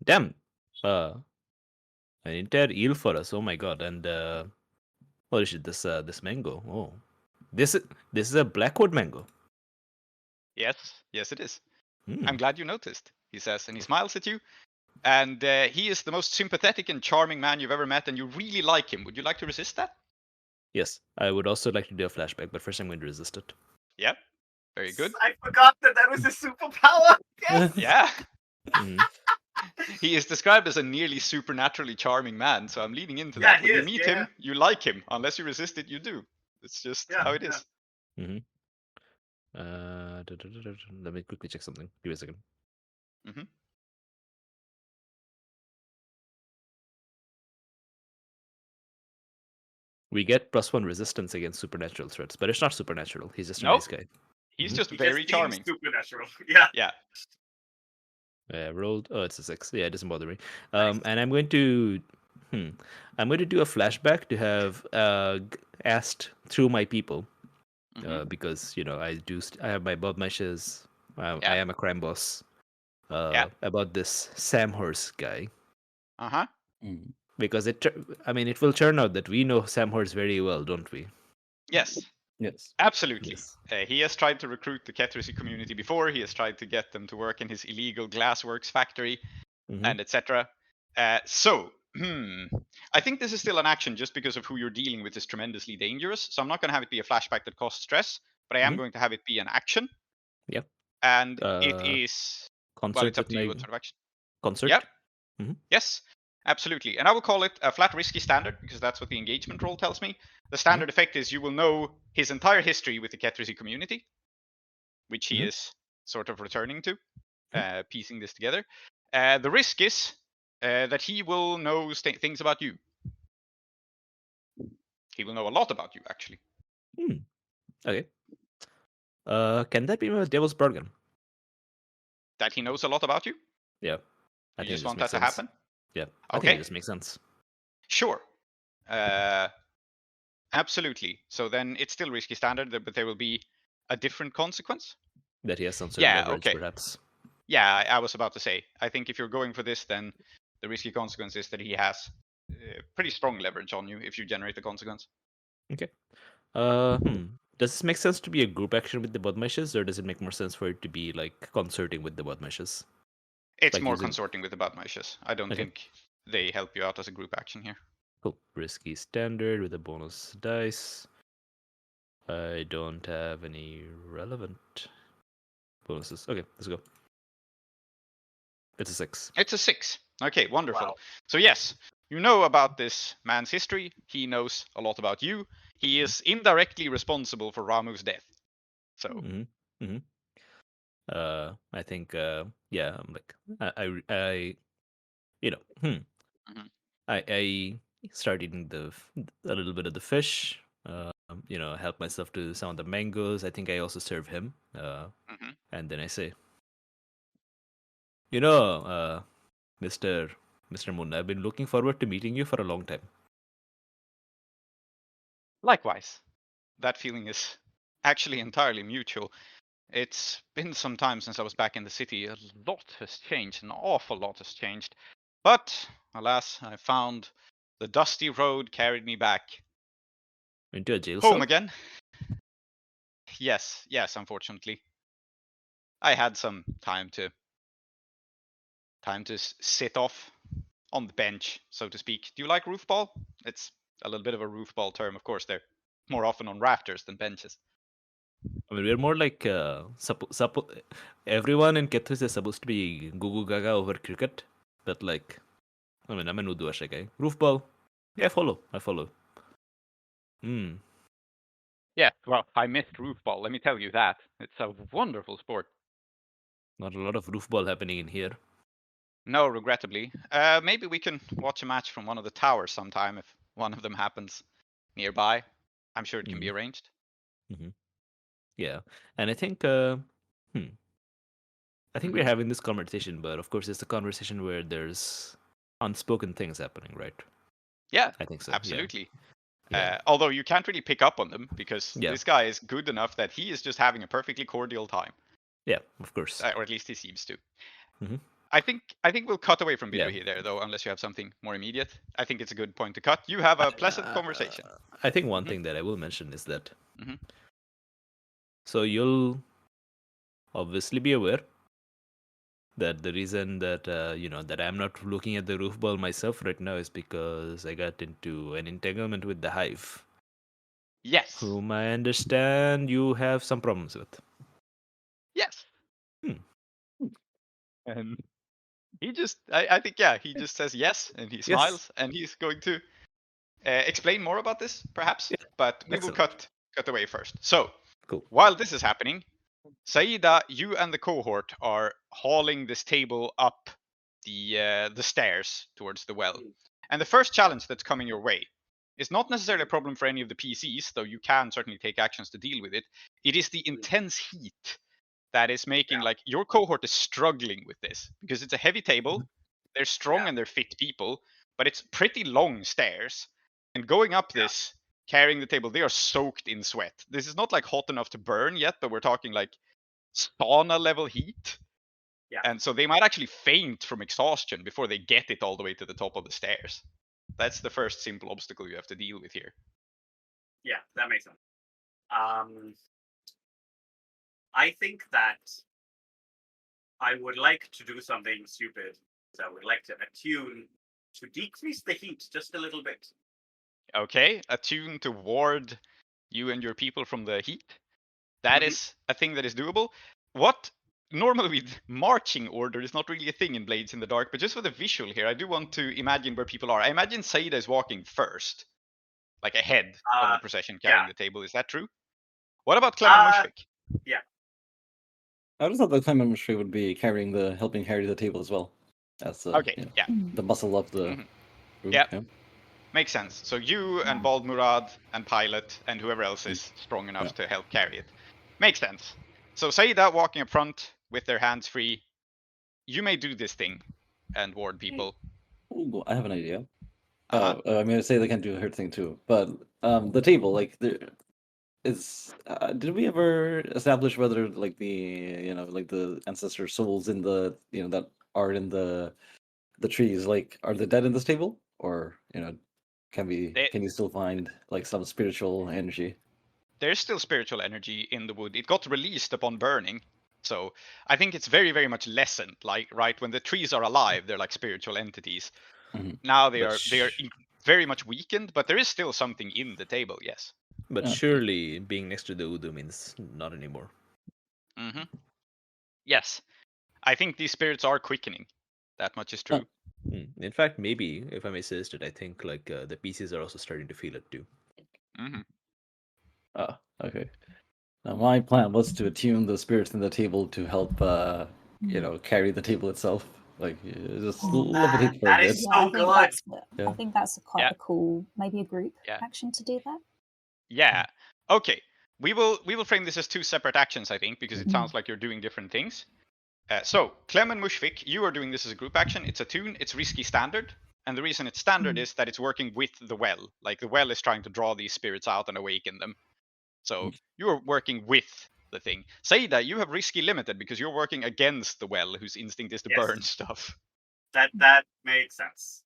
Damn. An entire eel for us. Oh my god. And holy shit, this mango. Oh, this is a blackwood mango. Yes, it is. Hmm. I'm glad you noticed, he says, and he smiles at you. And he is the most sympathetic and charming man you've ever met, and you really like him. Would you like to resist that? Yes, I would also like to do a flashback, but first I'm going to resist it. Yep. Very good. I forgot that was his superpower. Yes. Yeah. Mhm. He is described as a nearly supernaturally charming man, so I'm leading into Yeah, that. he When you is, meet yeah. him, you like him. Unless you resist it, you do. It's just Yeah, how it yeah. is. Let me quickly check something. Give me a second. Mhm. We get +1 resistance against supernatural threats, but it's not supernatural. He's just a Nope. nice guy. He's Mhm. just He very just seems charming. supernatural. Yeah. Yeah. Rolled. Oh, it's a 6. Yeah, it doesn't bother me. Nice. And I'm going to, I'm going to do a flashback to have asked through my people, Mhm. because I have my bodmashes. I Yeah. am a crime boss. Yeah. About this Sam Horse guy, Uh huh. Mm. because it will turn out that we know Sam Horse very well, don't we? Yes. Yes. Absolutely. Yes. He has tried to recruit the Kettersi community before. He has tried to get them to work in his illegal glassworks factory, Mhm. and etc. I think this is still an action just because of who you're dealing with is tremendously dangerous. So I'm not going to have it be a flashback that costs stress, but I am Mhm. going to have it be an action. Yep. And it Uh, is Concert it's up with to you my what sort of action. concert. Yep. Mhm. Yes. Absolutely. And I will call it a flat risky standard because that's what the engagement role tells me. The standard effect is you will know his entire history with the Kettersi community, which he Mhm. is sort of returning to, piecing this together. The risk is that he will know things about you. He will know a lot about you, actually. Okay. Can that be my devil's bargain? That he knows a lot about you? Yeah. I You think it just just want makes that to sense. happen? Yeah. I think Okay. it just makes sense. Sure. Absolutely. So then it's still risky standard, but there will be a different consequence? That he has some sort of Yeah, leverage, okay. perhaps. Yeah, I was about to say. I think if you're going for this, then the risky consequence is that he has pretty strong leverage on you if you generate the consequence. Okay. Does this make sense to be a group action with the Badmashes, or does it make more sense for it to be like concerting with the Badmashes? It's Like more using- consorting with the Badmashes. I don't Okay. think they help you out as a group action here. Cool. Risky standard with a bonus dice. I don't have any relevant bonuses. Okay, let's go. It's a 6. It's a 6. Okay, wonderful. Wow. So yes, you know about this man's history. He knows a lot about you. He is indirectly responsible for Ramu's death. So Mm-hmm. I think, yeah, I'm like, I you know, Mhm. I start eating a little bit of the fish. Help myself to some of the mangoes. I think I also serve him. Mhm. And then I say, you know, Mr. Moon, I've been looking forward to meeting you for a long time. Likewise, that feeling is actually entirely mutual. It's been some time since I was back in the city. A lot has changed, an awful lot has changed. But, alas, I found the dusty road carried me back Into a jail home cell? again. Yes, unfortunately. I had some time to sit off on the bench, so to speak. Do you like roofball? It's a little bit of a roofball term, of course. They're more often on rafters than benches. I mean, we're more like everyone in Kethris is supposed to be Gugu Gaga over cricket, but like, I mean, I'm an Urdu Asha guy. Roofball, yeah, I follow. Hmm. Yeah, well, I missed roofball, let me tell you that. It's a wonderful sport. Not a lot of roofball happening in here. No, regrettably. Maybe we can watch a match from one of the towers sometime if one of them happens nearby. I'm sure it can be arranged. Yeah, and I think, I think we're having this conversation, but of course, it's a conversation where there's unspoken things happening, right? Yeah, I think so. absolutely. Yeah. Although you can't really pick up on them because Yeah. this guy is good enough that he is just having a perfectly cordial time, Yeah, of course. or at least he seems to. Mhm. I think we'll cut away from Yeah. Bidrohi there, though, unless you have something more immediate. I think it's a good point to cut. You have a pleasant conversation. I think one thing that I will mention is that. Mhm. So you'll obviously be aware that the reason that that I'm not looking at the roof ball myself right now is because I got into an entanglement with the hive, Yes. whom I understand you have some problems with. Yes. Hmm. And he just, I think, yeah, he just says yes, and he smiles, and he's going to explain more about this, perhaps. Yeah, But we will excellent. cut away first. So, Cool. while this is happening, Saeeda, you and the cohort are hauling this table up the stairs towards the well. And the first challenge that's coming your way is not necessarily a problem for any of the PCs, though you can certainly take actions to deal with it. It is the intense heat that is making like your cohort is struggling with this because it's a heavy table. They're strong and they're fit people, but it's pretty long stairs. And going up this, carrying the table, they are soaked in sweat. This is not like hot enough to burn yet, but we're talking like sauna level heat. Yeah. And so they might actually faint from exhaustion before they get it all the way to the top of the stairs. That's the first simple obstacle you have to deal with here. Yeah, that makes sense. I think that I would like to do something stupid. I would like to attune to decrease the heat just a little bit. Okay, attune to ward you and your people from the heat. That is a thing that is doable. What normally with marching order is not really a thing in Blades in the Dark, but just for the visual here, I do want to imagine where people are. I imagine Saeeda is walking first, like ahead of the procession carrying the table. Is that true? What about Clem and Mushfiq? Yeah. I just thought that Clem and Mushfiq would be helping carry the table as well. As Okay, yeah. The muscle of the group. Yeah. Makes sense. So you and Bald Murad and Pilot and whoever else is strong enough to help carry it. Makes sense. So Saeeda walking up front with their hands free. You may do this thing and ward people. Ooh, I have an idea. I mean, Saeeda can do her thing too, but the table, like, there is. Did we ever establish whether, like, the ancestor souls in the, that are in the trees, like, are they dead in this table, or can you still find like some spiritual energy? There's still spiritual energy in the wood. It got released upon burning. So I think it's very, very much lessened. Like, right, when the trees are alive, they're like spiritual entities. Now they are very much weakened, but there is still something in the table, yes. But surely being next to the Udu means not anymore. Yes. I think these spirits are quickening. That much is true. In fact, maybe, if I may suggest it, I think like the PCs are also starting to feel it too. Okay. Now, my plan was to attune the spirits in the table to help, carry the table itself. Like, just levitate for a bit. That is so good. I think that's quite a cool, maybe a group action to do that. Yeah. Okay. We will frame this as two separate actions, I think, because it sounds like you're doing different things. So, Clem and Mushfiq, you are doing this as a group action. It's attune. It's risky standard. And the reason it's standard is that it's working with the well. Like, the well is trying to draw these spirits out and awaken them. So, you're working with the thing. Saeeda, you have risky limited because you're working against the well, whose instinct is to Yes. burn stuff. That makes sense.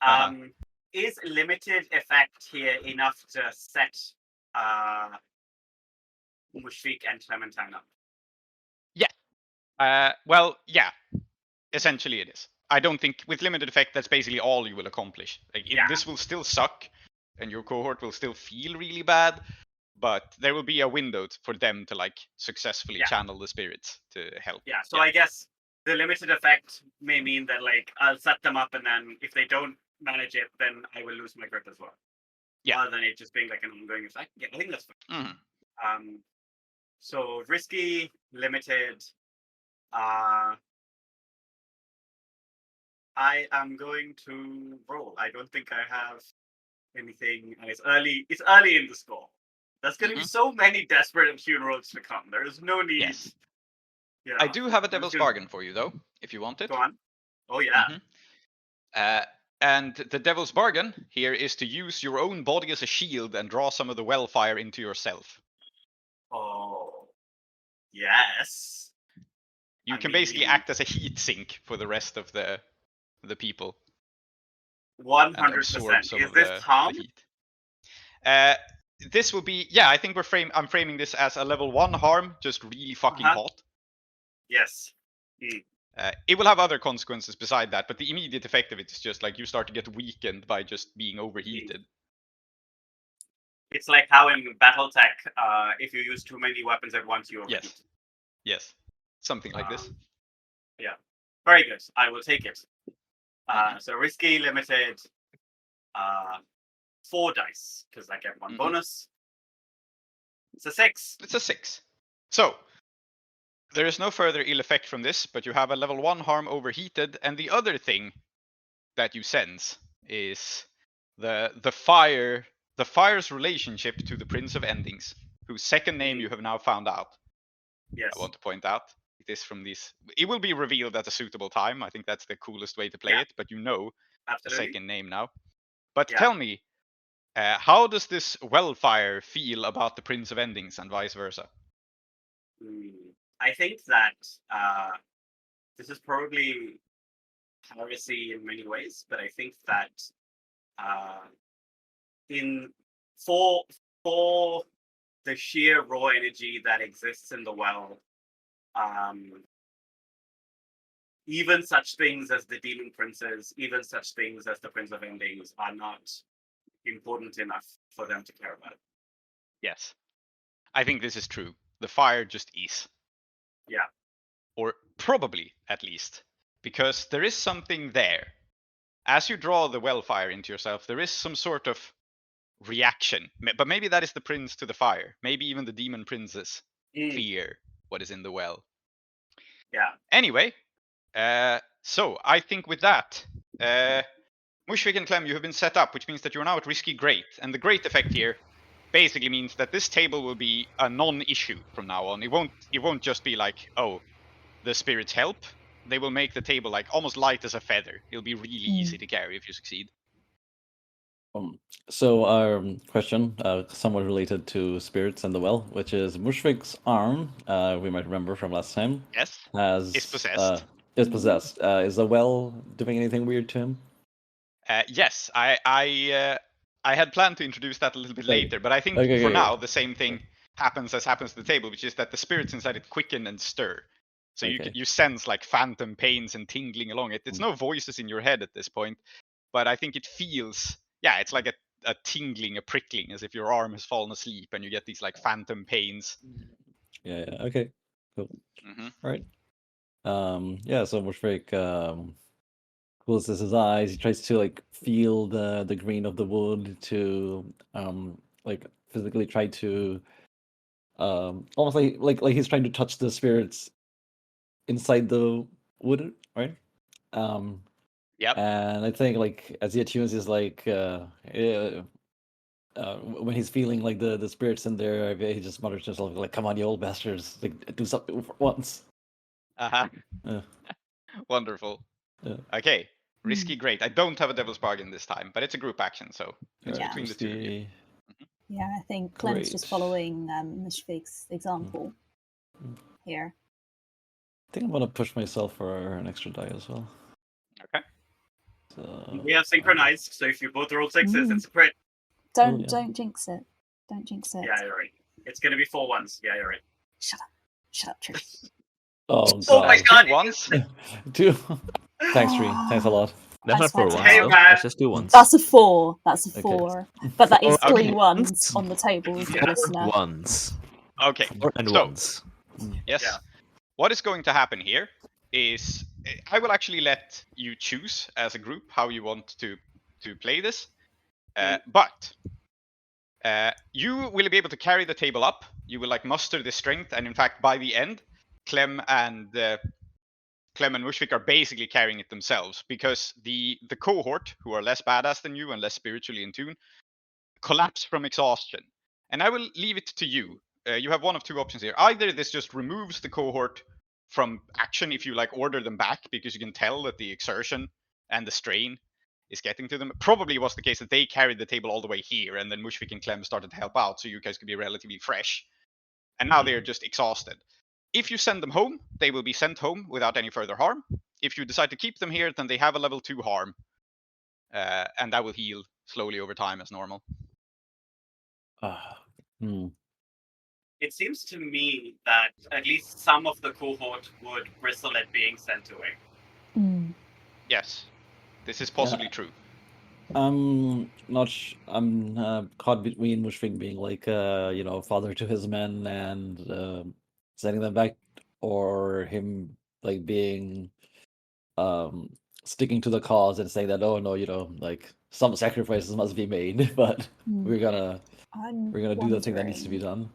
Uh-huh. Is limited effect here enough to set Mushfiq and Clementine up? Well, yeah. Essentially, it is. I don't think with limited effect that's basically all you will accomplish. Like Yeah. this will still suck, and your cohort will still feel really bad, but there will be a window for them to like successfully Yeah. channel the spirits to help. Yeah, so I guess the limited effect may mean that like I'll set them up, and then if they don't manage it, then I will lose my grip as well. Yeah. Rather than it just being like an ongoing effect. Yeah, I think that's fine. Mhm. So risky, limited. I am going to roll. I don't think I have anything, and it's early. It's early in the score. There's going to be so many desperate Attune rolls to come. There is no need. Yes. Yeah. I do have a I'm devil's just gonna- bargain for you though, if you want it. Go on. Oh yeah. And the devil's bargain here is to use your own body as a shield and draw some of the well fire into yourself. Oh. Yes. You I can basically mean- act as a heat sink for the rest of the people. 100%. Some Is of this the calm? heat. This will be, yeah, I think I'm framing this as a level 1 harm, just really fucking hot. Yes. It will have other consequences beside that, but the immediate effect of it is just like you start to get weakened by just being overheated. It's like how in BattleTech, if you use too many weapons at once, you overheat. Yes. Something like this. Yeah. Very good. I will take it. So risky, limited, 4 dice, because I get one bonus. It's a 6. It's a 6. So, there is no further ill effect from this, but you have a level 1 harm overheated, and the other thing that you sense is the fire's relationship to the Prince of Endings, whose second name you have now found out. Yes. I want to point out it is from these. It will be revealed at a suitable time. I think that's the coolest way to play it, but you know the second name now. But tell me, how does this Wellfire feel about the Prince of Endings and vice versa? I think that this is probably heresy in many ways, but I think that for the sheer raw energy that exists in the well, even such things as the demon princes, even such things as the Prince of Endings are not important enough for them to care about. Yes. I think this is true. The fire just is. Yeah. Or probably, at least. Because there is something there. As you draw the Wellfire into yourself, there is some sort of reaction. But maybe that is the prince to the fire. Maybe even the demon princes fear what is in the well. Yeah. Anyway, so I think with that, Mushfiq and Clem, you have been set up, which means that you're now at risky great. And the great effect here basically means that this table will be a non-issue from now on. It won't just be like, oh, the spirits help. They will make the table like almost light as a feather. It'll be really easy to carry if you succeed. So our question, somewhat related to spirits and the well, which is Mushfiq's arm, we might remember from last time. Yes. Has Is possessed. Is possessed. Is the well doing anything weird to him? Yes, I had planned to introduce that a little bit later, but I think for now the same thing happens to the table, which is that the spirits inside it quicken and stir. So you sense like phantom pains and tingling along it. It's no voices in your head at this point, but I think it feels, it's like a tingling, a prickling, as if your arm has fallen asleep and you get these like phantom pains. Yeah. Okay. Cool. All right. So Mushfiq closes his eyes. He tries to like feel the green of the wood to like physically try to almost like he's trying to touch the spirits inside the wood, right? Yep. And I think like as he attunes, he's like when he's feeling like the spirits in there, he just mutters to himself like, "Come on, you old bastards! Like do something for once." Wonderful. Okay. Risky great. I don't have a devil's bargain this time, but it's a group action, so it's between the two of you. Yeah, I think Clem's just following Mushfiq's example. here. I think I'm gonna push myself for an extra die as well. Okay. So, We have synchronized, so if you both roll sixes, Mm. it's a crit. Don't yeah. don't jinx it. Don't jinx it. Yeah, you're right. It's gonna be 4 ones. Yeah, you're right. Shut up. Shut up, Tree. Oh Oh my god. god! Two ones. Two. Thanks, Tree. Thanks a lot. That's not That's for fantastic. once, Hey, though. man. That's just 2 ones. That's a 4. That's a Okay. 4. But that is Four three okay. ones on the table, dear Yeah. listener. Ones. Okay. And So, ones. yes. Yeah. What is going to happen here is I will actually let you choose as a group how you want to play this. But you will be able to carry the table up. You will like muster the strength, and in fact, by the end, Clem and Mushfiq are basically carrying it themselves because the cohort, who are less badass than you and less spiritually in tune, collapse from exhaustion. And I will leave it to you. You have one of two options here. Either this just removes the cohort from action if you like order them back because you can tell that the exertion and the strain is getting to them. Probably was the case that they carried the table all the way here, and then Mushfiq and Clem started to help out, so you guys could be relatively fresh. And now they are just exhausted. If you send them home, they will be sent home without any further harm. If you decide to keep them here, then they have a level 2 harm, and that will heal slowly over time as normal. It seems to me that at least some of the cohort would bristle at being sent away. Yes, this is possibly true. I'm not. I'm caught between Mushfiq being like, father to his men and sending them back, or him like being, sticking to the cause and saying that, oh no, like some sacrifices must be made, but we're gonna do the thing that needs to be done.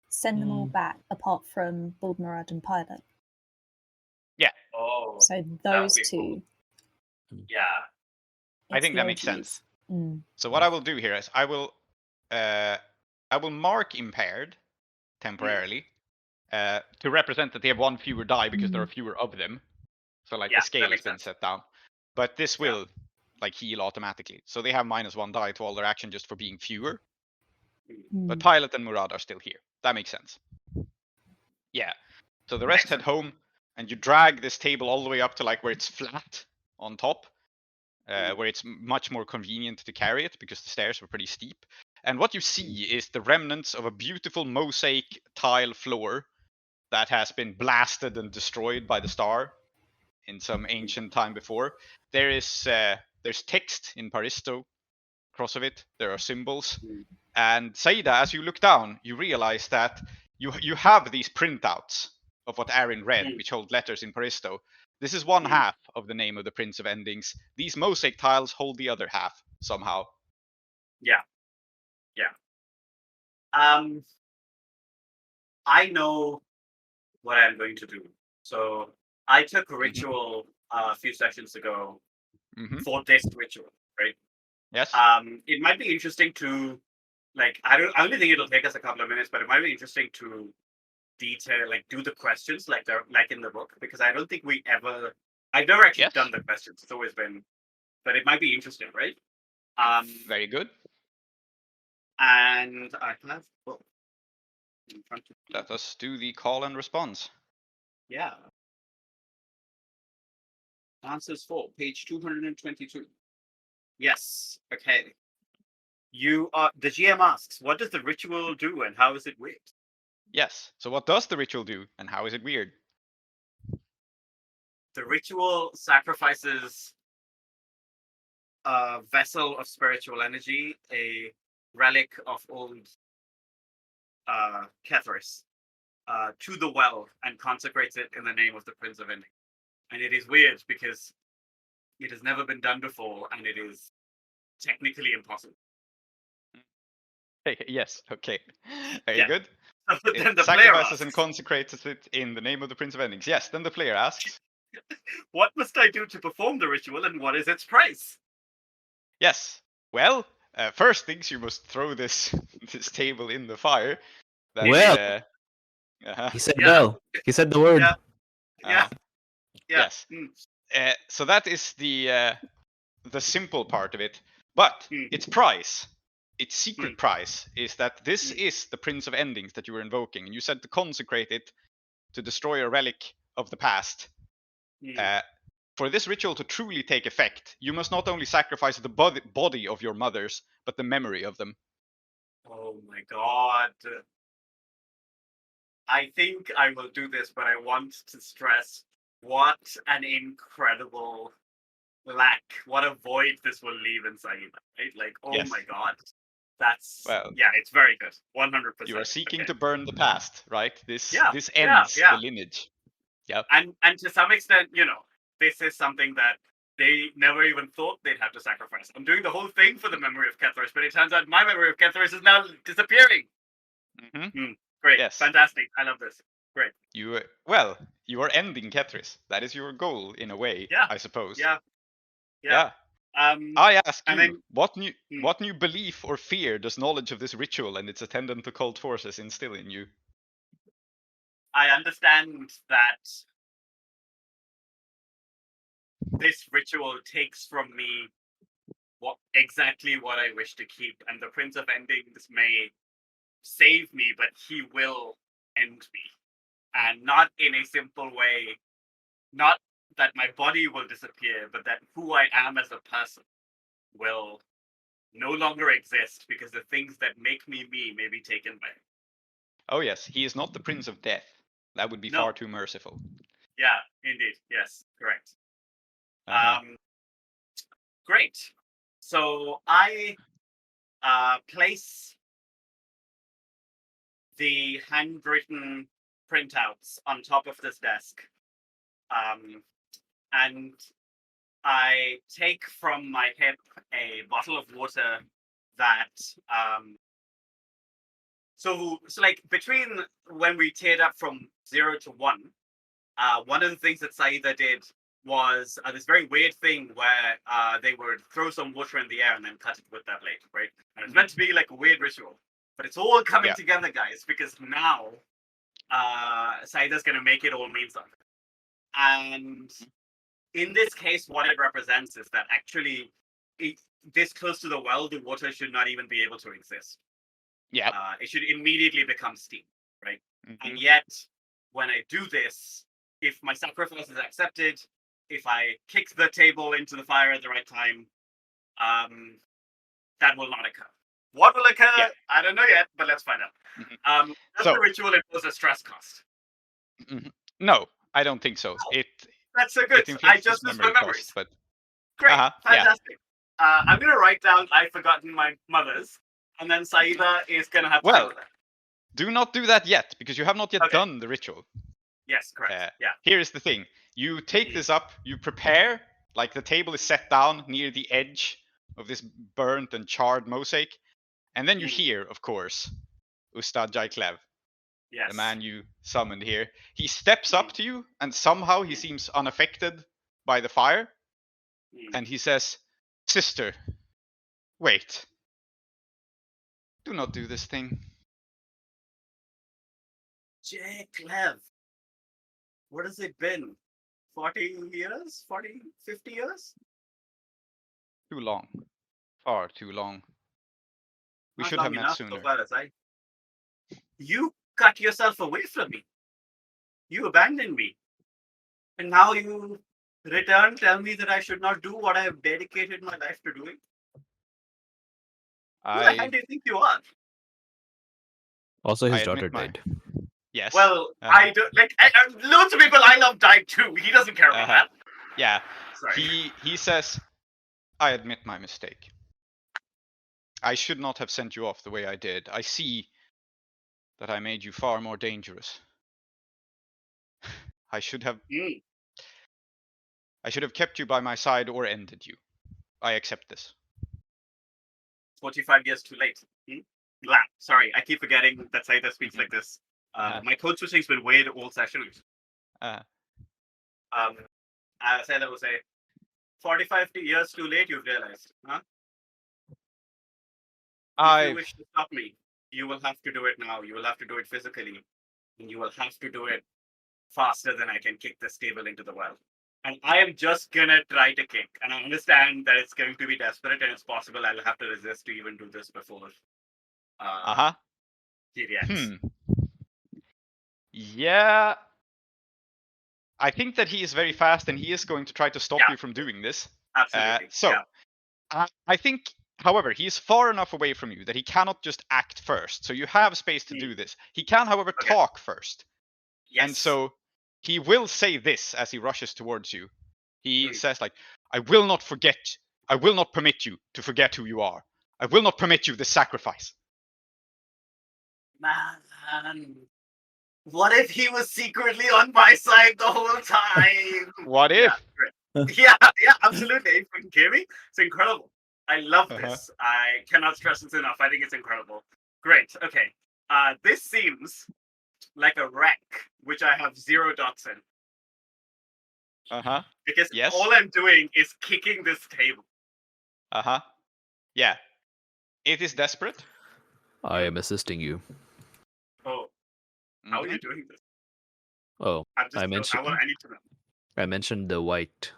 Send them all back, apart from Bald Murad and Pilot. Yeah. Oh. So would those be two. cool. Yeah. I think that makes sense. So what I will do here is I will mark impaired temporarily to represent that they have one fewer die because there are fewer of them. So like Yeah, the scale that has makes been sense. set down. But this will like heal automatically. So they have -1 die to all their action just for being fewer. But Pilot and Murad are still here. That makes sense. Yeah. So the rest head home, and you drag this table all the way up to like where it's flat on top, where it's much more convenient to carry it because the stairs were pretty steep. And what you see is the remnants of a beautiful mosaic tile floor that has been blasted and destroyed by the star in some ancient time before. There is there's text in Paristo across of it. There are symbols. And Saeeda, as you look down, you realize that you have these printouts of what Aaron read, which hold letters in Paristo. This is one half of the name of the Prince of Endings. These mosaic tiles hold the other half somehow. Yeah. I know what I'm going to do. So I took a ritual a few sessions ago for this ritual, right? Yes. It might be interesting to I only think it'll take us a couple of minutes, but it might be interesting to detail, do the questions like in the book, because I don't think I've never actually done the questions. It's always been, but it might be interesting, right? Very good. And I have in front of me. Let us do the call and response. Yeah. Answers 4, page 222. Yes. Okay. The GM asks, what does the ritual do and how is it weird? Yes. So what does the ritual do and how is it weird? The ritual sacrifices a vessel of spiritual energy, a relic of old Kethris, to the well and consecrates it in the name of the Prince of Ending. And it is weird because it has never been done before and it is technically impossible. Yes, okay. Very good. Then It the player sacrifices asks, and consecrates it in the name of the Prince of Endings. Yes, then the player asks, what must I do to perform the ritual and what is its price? yes. Well, first things you must throw this table in the fire. That's, Well, he said well. He said the word. Yeah. Yes. So that is the simple part of it. But its price its secret prize is that this is the Prince of Endings that you were invoking, and you said to consecrate it to destroy a relic of the past. For this ritual to truly take effect, you must not only sacrifice the body of your mothers, but the memory of them. Oh my god. I think I will do this, but I want to stress what an incredible lack, what a void this will leave in Saeeda, right? Like, oh Yes. my god. That's, Well, yeah, it's very good. 100%. you are seeking Okay. to burn the past, right? This Yeah, ends yeah. the lineage. Yep. And to some extent, this is something that they never even thought they'd have to sacrifice. I'm doing the whole thing for the memory of Kethris, but it turns out my memory of Kethris is now disappearing. Great. Yes. Fantastic. I love this. Great. You are ending Kethris. That is your goal in a way, Yeah. I suppose. Yeah. I ask you, and then- what new belief or fear does knowledge of this ritual and its attendant occult forces instill in you? I understand that this ritual takes from me exactly what I wish to keep, and the Prince of Endings may save me, but he will end me. And not in a simple way, not that my body will disappear, but that who I am as a person will no longer exist because the things that make me me may be taken by him. Oh yes, he is not the Prince of Death. That would be No. far too merciful. Yeah, indeed. Yes, correct. Uh-huh. Great. So I place the handwritten printouts on top of this desk. And I take from my hip a bottle of water that so like between when we tiered up from 0 to 1, one of the things that Saeeda did was this very weird thing where they would throw some water in the air and then cut it with their blade, right? And it's meant to be like a weird ritual, but it's all coming together, guys, because now Saeeda's going to make it all mean something. And in this case, what it represents is that actually, this close to the well, the water should not even be able to exist. Yeah. It should immediately become steam, right? And yet, when I do this, if my sacrifice is accepted, if I kick the table into the fire at the right time, that will not occur. What will occur? Yeah. I don't know yet, but let's find out. Does the ritual impose a stress cost? No, I don't think so. That's so good. I just lose my memories. But great, fantastic. I'm gonna write down I've forgotten my mother's, and then Saeeda is gonna have to do that. Do not do that yet, because you have not yet done the ritual. Yes, correct. Here is the thing. You take this up, you prepare, like the table is set down near the edge of this burnt and charred mosaic, and then you hear, of course, Ustad Jai Klev, the man you summoned here. He steps up to you, and somehow he seems unaffected by the fire, and he says, "Sister, wait. Do not do this thing." Jai Klev. What has it been? 40 years? 40, 50 years? Too long. Far too long. We Not should long have met enough, sooner. so far as You cut yourself away from me. You abandoned me. And now you return, tell me that I should not do what I have dedicated my life to doing? Who the hell do you think you are? Also, his I daughter admit my- died. Yes. Well, I do loads of people I love died too. He doesn't care about that. Yeah. Sorry. He says, "I admit my mistake. I should not have sent you off the way I did. I see that I made you far more dangerous. I should have kept you by my side or ended you. I accept this." 45 years too late. Sorry, I keep forgetting that Saeeda speaks like this. My code switching's been weird all session. Saeeda will say, 45 years too late, you've realized, huh? If you wish to stop me, you will have to do it now. You will have to do it physically. And you will have to do it faster than I can kick this table into the well. And I am just gonna try to kick. And I understand that it's going to be desperate and it's possible I'll have to resist to even do this before he reacts. Yeah. I think that he is very fast and he is going to try to stop you from doing this. Absolutely. I think, however, he is far enough away from you that he cannot just act first. So you have space to do this. He can, however, talk first. Yes. And so he will say this as he rushes towards you. He says like, I will not permit you to forget who you are. I will not permit you this sacrifice. Man, what if he was secretly on my side the whole time? What if? Yeah, absolutely. Are you fucking kidding me? It's incredible. I love this. I cannot stress this enough. I think it's incredible. Great. Okay. This seems like a wreck, which I have 0 dots in. Because all I'm doing is kicking this table. Yeah. It is desperate. I am assisting you. Oh. How are you doing this? Oh, I I need to know. I mentioned the white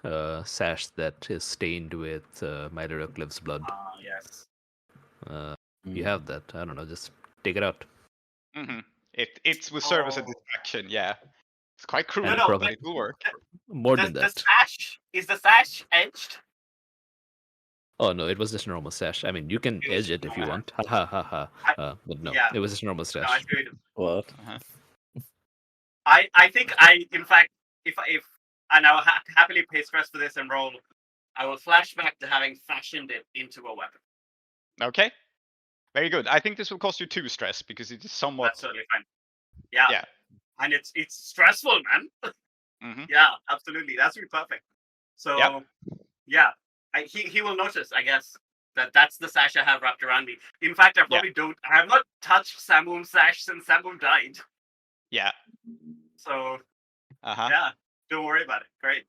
sash that is stained with Myra Klev's blood. Yes. You have that. I don't know. Just take it out. It will serve as a distraction. Yeah. It's quite cruel. But it will work. More than that. Is the sash edged? Oh no, it was just a normal sash. I mean, you can edge it if you want. Ha ha ha. But no, it was just a normal sash. What? I think in fact, if and I'll happily pay stress for this and roll, I will flash back to having fashioned it into a weapon. Okay. Very good. I think this will cost you 2 stress because it is somewhat. That's totally fine. Yeah. And it's stressful, man. Yeah, absolutely. That's really perfect. So he will notice, I guess, that's the sash I have wrapped around me. In fact, I have not touched Samum's sash since Samum died. Yeah. So yeah, don't worry about it. Great.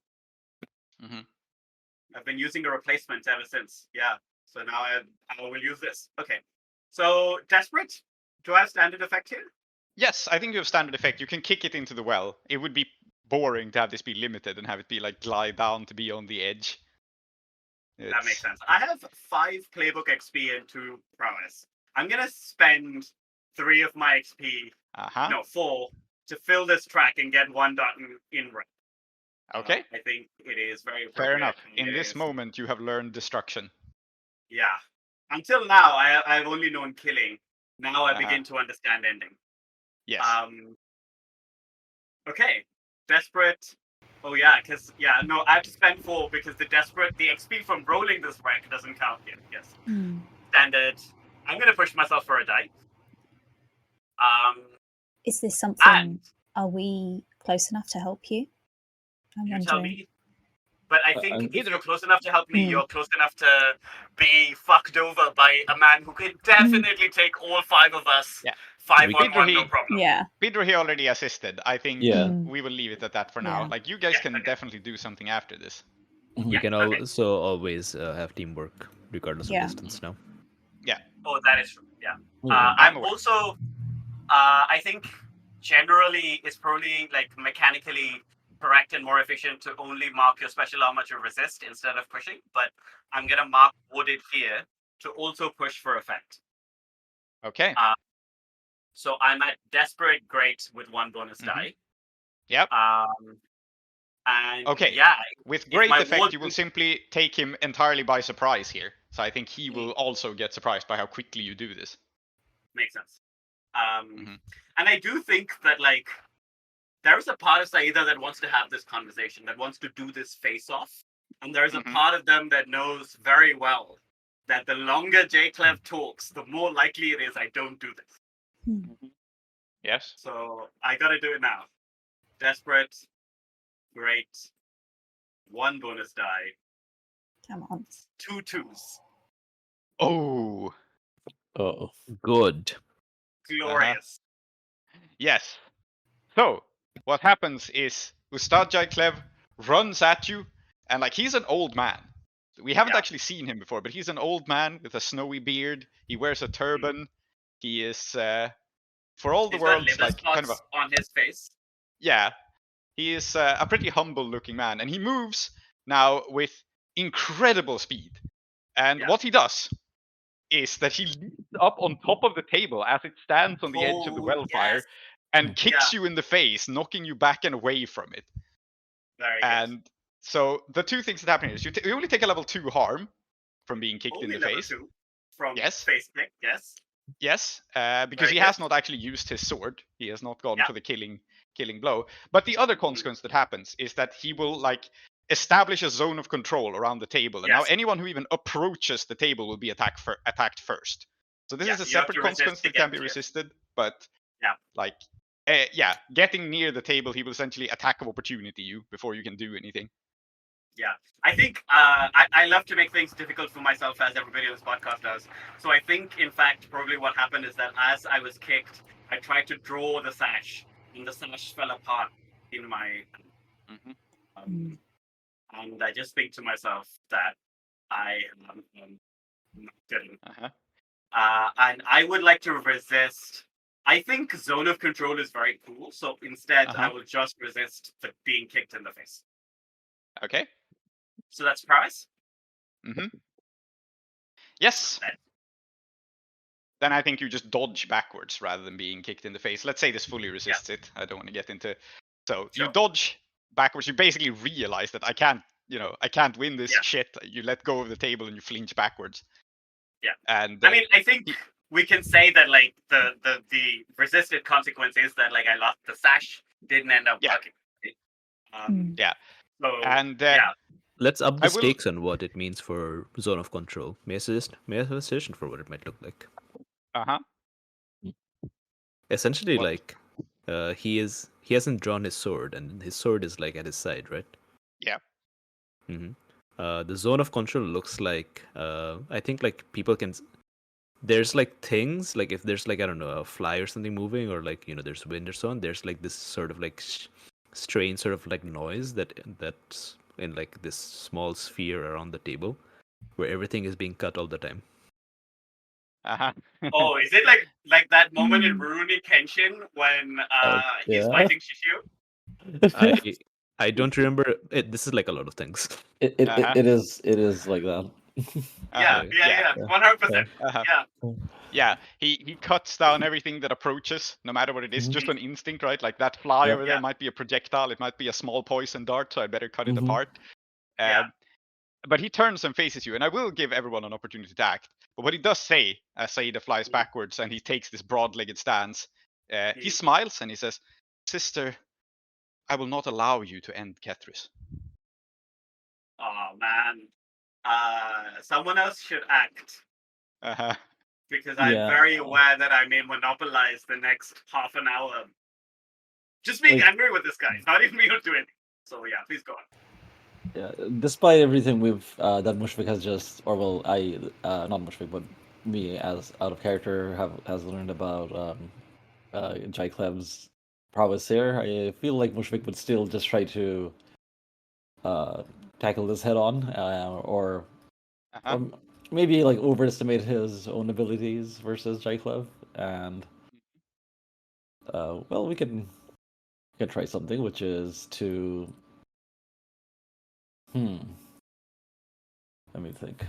I've been using a replacement ever since. Yeah. So now I will use this. Okay. So desperate. Do I have standard effect here? Yes, I think you have standard effect. You can kick it into the well. It would be boring to have this be limited and have it be like glide down to be on the edge. That makes sense. I have 5 playbook XP and 2 prowess. I'm gonna spend 3 of my XP. No, 4 to fill this track and get 1 dot in rank. Okay. I think it is very appropriate. Fair enough. In this moment, you have learned destruction. Yeah. Until now, I've only known killing. Now I begin to understand ending. Yes. Okay. Desperate. Oh yeah, because I have to spend 4 because the XP from rolling this wreck doesn't count here. Yes. Standard. I'm gonna push myself for a die. Is this something? Are we close enough to help you? You tell me. But I think if you're close enough to help me, you're close enough to be fucked over by a man who can definitely take all 5 of us. Yeah. 5 on 1, no problem. Yeah. Bidrohi already assisted. I think we will leave it at that for now. Like, you guys can definitely do something after this. We can also always have teamwork, regardless of distance now. Yeah. Oh, that is true. Yeah. I'm also, I think, generally, it's probably, like, mechanically correct and more efficient to only mark your special armor to resist instead of pushing. But I'm going to mark wooded here to also push for effect. Okay. So I'm at desperate great with 1 bonus die. Yep. And okay. With great effect, you will simply take him entirely by surprise here. So I think he will also get surprised by how quickly you do this. Makes sense. And I do think that, like, there is a part of Saeeda that wants to have this conversation, that wants to do this face-off. And there's a part of them that knows very well that the longer Klev talks, the more likely it is I don't do this. Yes. So I gotta do it now. Desperate. Great. 1 bonus die. Come on. 2 2s. Oh. Oh. Good. Glorious. Yes. So, what happens is Ustadjai Klev runs at you, and like, he's an old man. We haven't actually seen him before, but he's an old man with a snowy beard. He wears a turban. He is, for all the world, like, kind of on his face. Yeah. He is a pretty humble-looking man, and he moves now with incredible speed. And what he does is that he leaps up on top of the table as it stands on the edge of the well fire and kicks you in the face, knocking you back and away from it. Very And so the two things that happen is you only take a level 2 harm from being kicked Only in the level face. 2 from Yes. face kick, yes. Yes, because Very he has not actually used his sword. He has not gone for the killing blow. But the other consequence that happens is that he will like establish a zone of control around the table, and now anyone who even approaches the table will be attacked first. So this is a you have separate to resist consequence to that can get be to it. resisted, but Yeah. like getting near the table, he will essentially attack of opportunity you before you can do anything. Yeah, I think I love to make things difficult for myself, as everybody on this podcast does. So I think, in fact, probably what happened is that as I was kicked, I tried to draw the sash, and the sash fell apart in my hand. And I just think to myself that I am not kidding. And I would like to resist. I think zone of control is very cool, so instead I will just resist the being kicked in the face. Okay. So that's prize? Yes. Then I think you just dodge backwards rather than being kicked in the face. Let's say this fully resists it. I don't want to get into. So you dodge backwards. You basically realize that I can't win this shit. You let go of the table and you flinch backwards. Yeah. And I mean, I think we can say that like the resisted consequence is that like I lost the sash, didn't end up working. So and let's up the stakes on what it means for zone of control. May I have a suggestion for what it might look like? Essentially, like he hasn't drawn his sword, and his sword is like at his side, right? Yeah. The zone of control looks like I think like people can. There's like things like if there's like I don't know a fly or something moving, or like there's wind or so on. There's like this sort of like strange sort of like noise that's in like this small sphere around the table, where everything is being cut all the time. Oh, is it like that moment in Rurouni Kenshin when he's fighting Shishio? I don't remember. This is like a lot of things. It is like that. Yeah, 100%. Yeah, he cuts down everything that approaches, no matter what it is, just on instinct, right? Like that fly over there might be a projectile, it might be a small poison dart, so I better cut it apart. But he turns and faces you, and I will give everyone an opportunity to act. But what he does say, as Saeeda flies backwards and he takes this broad-legged stance, he smiles and he says, "Sister, I will not allow you to end Kethris." Oh man, someone else should act. Because I'm very aware that I may monopolize the next half an hour. Just being angry with this guy, not even me to do anything. So yeah, please go on. Yeah, despite everything that Mushfiq has just, or well, I not Mushfiq, but me as out of character has learned about Klev's prowess here. I feel like Mushfiq would still just try to tackle this head on, or maybe like overestimate his own abilities versus Klev, and well, we can try something, which is to let me think.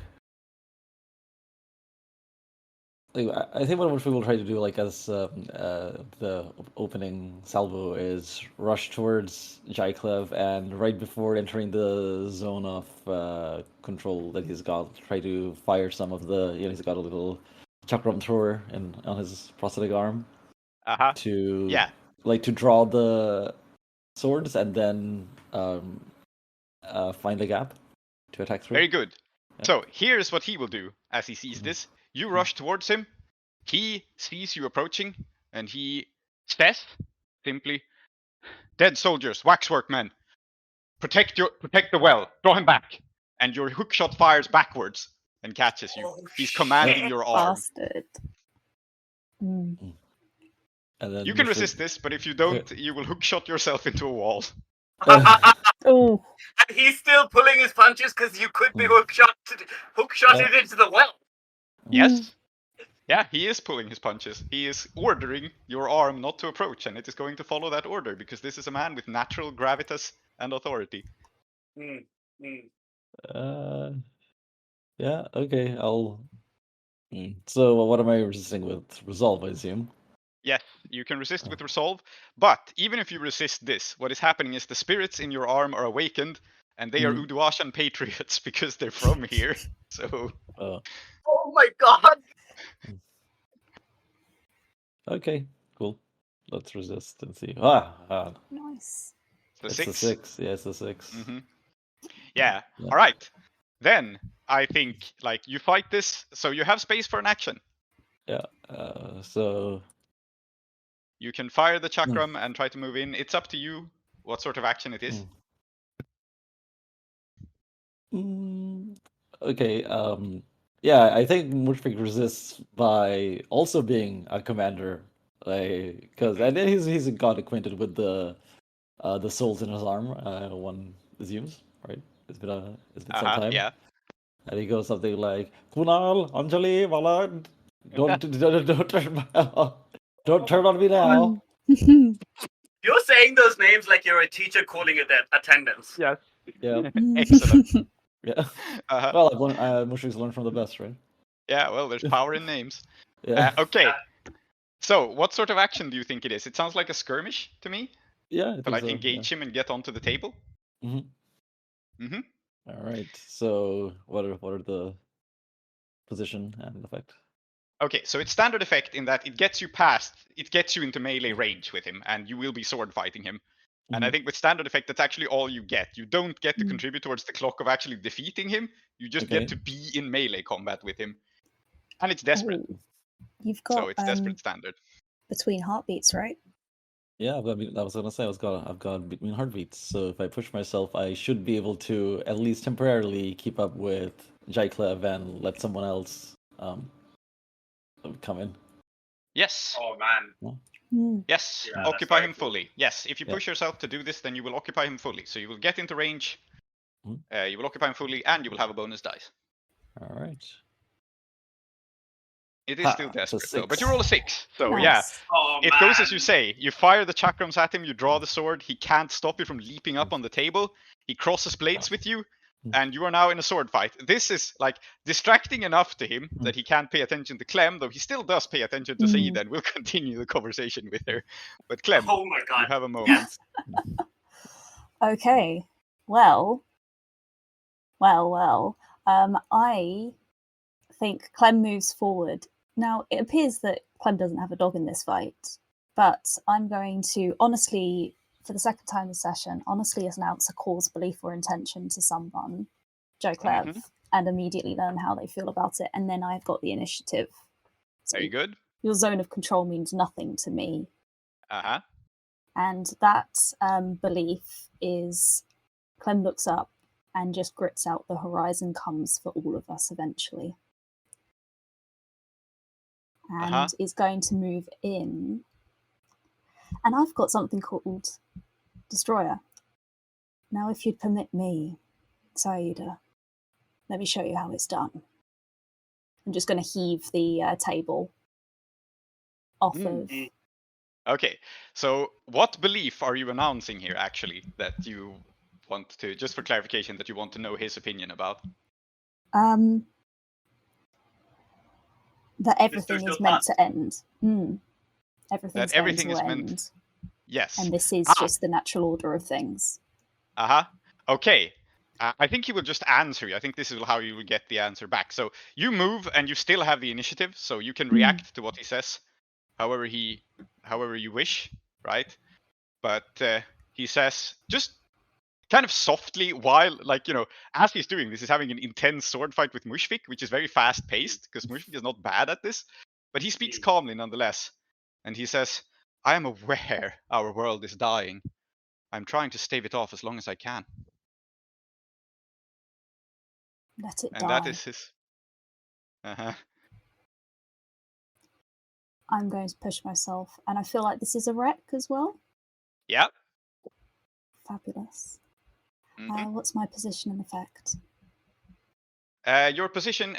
Like, I think what we will try to do, like as the opening salvo, is rush towards Klev, and right before entering the zone of control that he's got, try to fire some of the. He's got a little chakram thrower on his prosthetic arm. To to draw the swords and then find a gap to attack through. Very good. So here's what he will do as he sees this. You rush towards him. He sees you approaching, and he says simply, "Dead soldiers, waxwork men, protect the well. Draw him back." And your hookshot fires backwards and catches you. He's commanding your arm. Bastard. And then you can resist this, but if you don't, you will hookshot yourself into a wall. Oh. And he's still pulling his punches because you could be hookshotted into the well. Yes. Yeah, he is pulling his punches. He is ordering your arm not to approach, and it is going to follow that order because this is a man with natural gravitas and authority. Mm, mm. Yeah. Okay. I'll. So what am I resisting with? Resolve, I assume. Yes, you can resist with resolve, but even if you resist this, what is happening is the spirits in your arm are awakened, and they are Uduashan patriots because they're from here. So. Oh. Oh my god! Okay. Cool. Let's resist and see. Nice. The It's a 6. Yeah, it's a 6. Yeah. All right. Then I think like you fight this, so you have space for an action. Yeah. So. You can fire the chakram and try to move in. It's up to you what sort of action it is. Okay. Yeah, I think Mushfiq resists by also being a commander, because and then he's got acquainted with the souls in his arm. One assumes, right? It's been some time. Yeah. And he goes something like, "Kunal, Anjali, Vala, don't turn on me now." You're saying those names like you're a teacher calling it attendance. Yes. Yeah. Excellent. Yeah. Well, Mushfiq's learned from the best, right? Yeah. Well, there's power in names. Yeah. Okay. So, what sort of action do you think it is? It sounds like a skirmish to me. Yeah. To like engage him and get onto the table. All right. So, what are the position and effect? Okay, so it's standard effect in that it gets you into melee range with him, and you will be sword fighting him. And I think with standard effect, that's actually all you get. You don't get to contribute towards the clock of actually defeating him. You just get to be in melee combat with him. And it's desperate. Ooh. You've got So it's desperate standard. between heartbeats, right? Yeah, I was gonna say I've got between heartbeats. So if I push myself, I should be able to at least temporarily keep up with Klev and let someone else come in. Yes. Oh man. Yes, Yeah, occupy him fully. Yes, if you push yourself to do this, then you will occupy him fully. So you will get into range, you will occupy him fully, and you will have a bonus dice. All right. It is still desperate, though. But you roll a 6. So, Nice. it goes as you say. You fire the chakrams at him, you draw the sword. He can't stop you from leaping up on the table. He crosses blades with you, and you are now in a sword fight. This is, like, distracting enough to him that he can't pay attention to Clem, though he still does pay attention to Saeeda, and we'll continue the conversation with her. But Clem, Oh my god. you have a moment. Okay. Well. I think Clem moves forward. Now, it appears that Clem doesn't have a dog in this fight, but I'm going to honestly, for the second time this session, honestly announce a cause, belief, or intention to someone, Klev, and immediately learn how they feel about it, and then I've got the initiative. So Very good. your zone of control means nothing to me. Uh-huh. And that belief is Clem looks up and just grits out the horizon comes for all of us eventually. And is going to move in. And I've got something called Destroyer. Now, if you'd permit me, Saeeda, let me show you how it's done. I'm just going to heave the table off of... Okay, so what belief are you announcing here, actually, that you want to, just for clarification, that you want to know his opinion about? That everything is meant to end. Everything's everything going to is end. meant. Yes. And this is just the natural order of things. Okay. I think he will just answer you. I think this is how you will get the answer back. So you move and you still have the initiative, so you can react to what he says however you wish, right? But he says just kind of softly while, like, you know, as he's doing this, he's having an intense sword fight with Mushfiq, which is very fast paced because Mushfiq is not bad at this, but he speaks calmly nonetheless. And he says, I am aware our world is dying. I'm trying to stave it off as long as I can. Let it die. And that is his... I'm going to push myself, and I feel like this is a wreck as well. Yeah. Fabulous. What's my position and effect? Your position,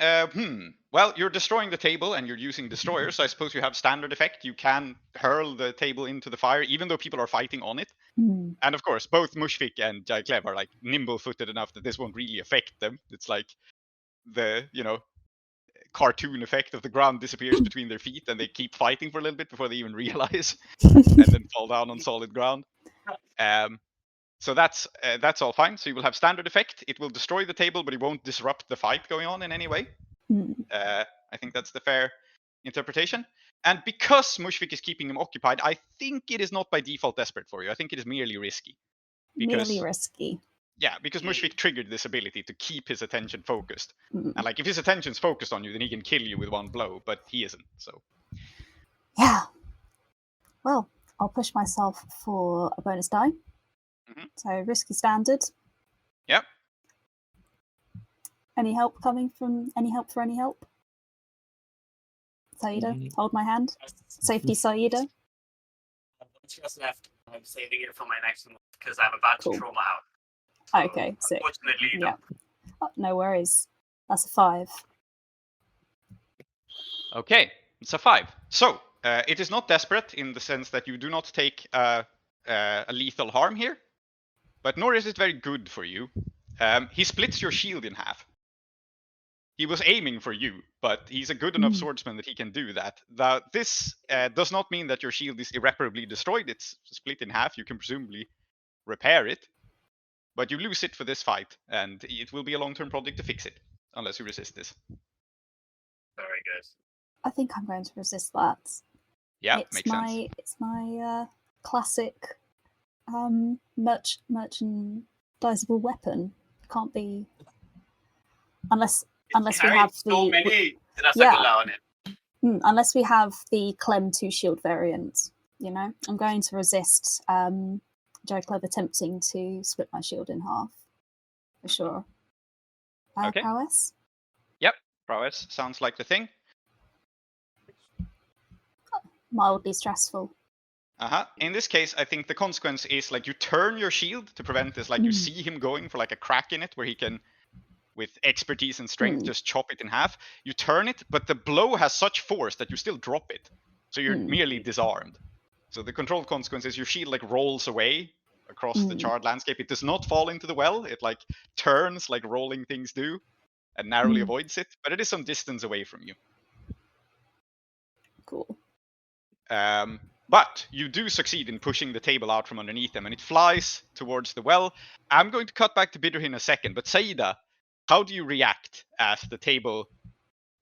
Well, you're destroying the table and you're using destroyers, so I suppose you have standard effect. You can hurl the table into the fire, even though people are fighting on it. Hmm. And of course, both Mushfiq and Klev are like nimble-footed enough that this won't really affect them. It's like the, cartoon effect of the ground disappears between their feet and they keep fighting for a little bit before they even realize and then fall down on solid ground. So that's all fine. So you will have standard effect. It will destroy the table, but it won't disrupt the fight going on in any way. Hmm. I think that's the fair interpretation. And because Mushfiq is keeping him occupied, I think it is not by default desperate for you. I think it is merely risky. Merely risky. Yeah, because Mushfiq triggered this ability to keep his attention focused. Hmm. And like if his attention's focused on you, then he can kill you with one blow, but he isn't, so. Yeah. Well, I'll push myself for a bonus die. Mhm. So risky standard. Yep. Any help for any help? Saeeda, hold my hand. Safety, Saeeda. Just left. I'm saving it for my next one because I'm about Cool. to trauma out. Okay, sick. Unfortunately, Yeah. Oh, no worries. That's a 5. Okay, it's a 5. So, it is not desperate in the sense that you do not take a lethal harm here, but nor is it very good for you. He splits your shield in half. He was aiming for you, but he's a good enough swordsman that he can do that. This does not mean that your shield is irreparably destroyed. It's split in half. You can presumably repair it, but you lose it for this fight, and it will be a long-term project to fix it, unless you resist this. very good. I think I'm going to resist that. Yeah, makes sense. It's my classic merchandisable weapon. Can't be unless we have so the many Yeah. Rasagula on it. unless we have the Clem 2 shield variant. I'm going to resist Joe Clever attempting to split my shield in half for sure. Okay. Prowess. Yep, prowess sounds like the thing. Mildly stressful. In this case, I think the consequence is like you turn your shield to prevent this. Like you see him going for like a crack in it where he can, with expertise and strength, just chop it in half. You turn it, but the blow has such force that you still drop it. So you're merely disarmed. So the controlled consequence is your shield like rolls away across the charred landscape. It does not fall into the well. It like turns like rolling things do and narrowly avoids it, but it is some distance away from you. Cool. But you do succeed in pushing the table out from underneath them, and it flies towards the well. I'm going to cut back to Bidrohi in a second, but Saeeda, how do you react as the table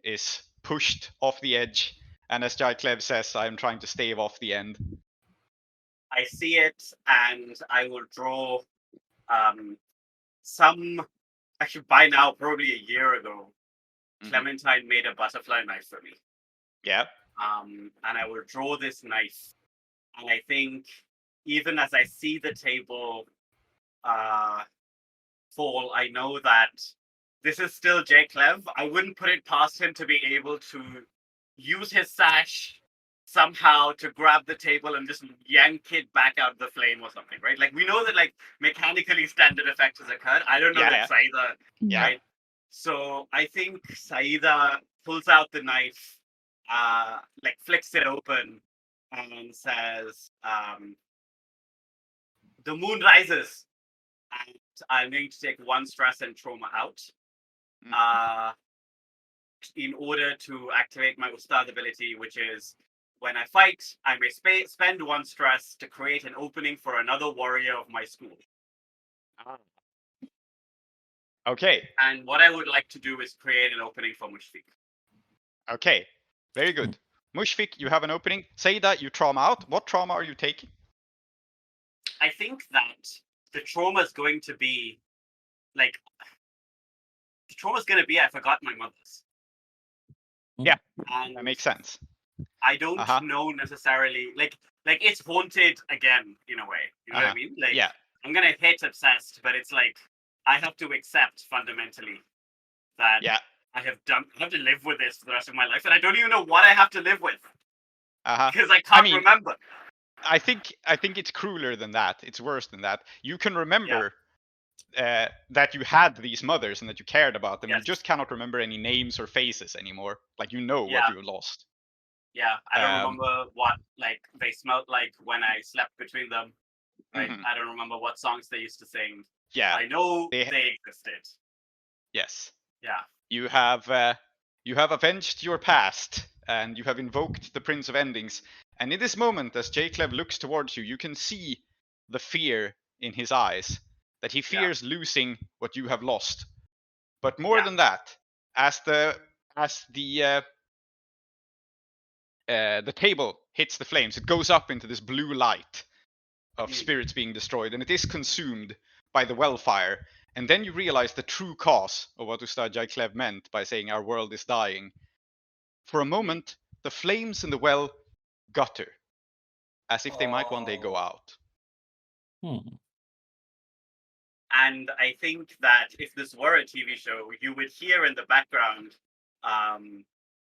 is pushed off the edge? And as Jai Klev says, I'm trying to stave off the end. I see it, and I will draw some. Actually, by now, probably a year ago, Clementine made a butterfly knife for me. Yeah. And I will draw this knife. And I think even as I see the table fall, I know that this is still J. Clev. I wouldn't put it past him to be able to use his sash somehow to grab the table and just yank it back out of the flame or something, right? Like we know that like mechanically standard effect has occurred. I don't know that Saeeda. Yeah. Right? So I think Saeeda pulls out the knife, like flicks it open, and says, "The moon rises, and I'm going to take 1 stress and trauma out. In order to activate my Ustad ability, which is when I fight, I may spend 1 stress to create an opening for another warrior of my school." Okay. And what I would like to do is create an opening for Mushfiq. Okay. Very good. Mushfiq, you have an opening. Saeeda, you trauma out. What trauma are you taking? I think that the trauma is going to be like I forgot my mother's. Yeah, and that makes sense. I don't know necessarily like it's haunted again in a way. You know what I mean? Like yeah. I'm gonna hit obsessed, but it's like I have to accept fundamentally that I have to live with this for the rest of my life, and I don't even know what I have to live with because I can't remember. I think it's crueler than that. It's worse than that. You can remember that you had these mothers and that you cared about them. You Yes. just cannot remember any names or faces anymore. Like you know Yeah. what you lost. Yeah, I don't Um, remember what like they smelled like when I slept between them. Right? Mhm. I don't remember what songs they used to sing. Yeah. I know They- they existed. Yes. Yeah. You have avenged your past, and you have invoked the Prince of Endings. And in this moment, as Klev looks towards you, you can see the fear in his eyes, that he fears losing what you have lost. But more Yeah. than that, as the table hits the flames, it goes up into this blue light of spirits being destroyed, and it is consumed by the wellfire. And then you realize the true cause of what Ustad Klev meant by saying our world is dying. For a moment, the flames in the well gutter, as if they might one day go out. Hmm. And I think that if this were a TV show, you would hear in the background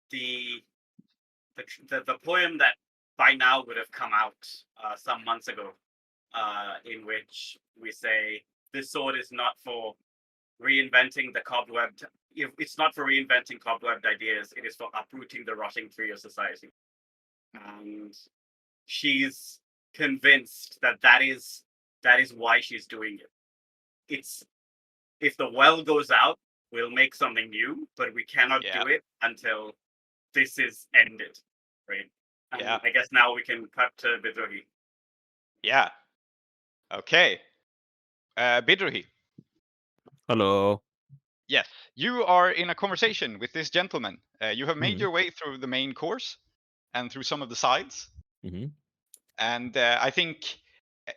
the poem that by now would have come out some months ago, in which we say, "This sword is not for reinventing the cobwebbed. It's not for reinventing cobwebbed ideas. It is for uprooting the rotting tree of society." And she's convinced that that is why she's doing it. It's if the well goes out, we'll make something new, but we cannot do it until this is ended, right? And I guess now we can cut to Bidrohi. Yeah. Okay. Bidrohi. Hello. Yes, you are in a conversation with this gentleman. You have made Mhm. your way through the main course and through some of the sides. Mhm. And I think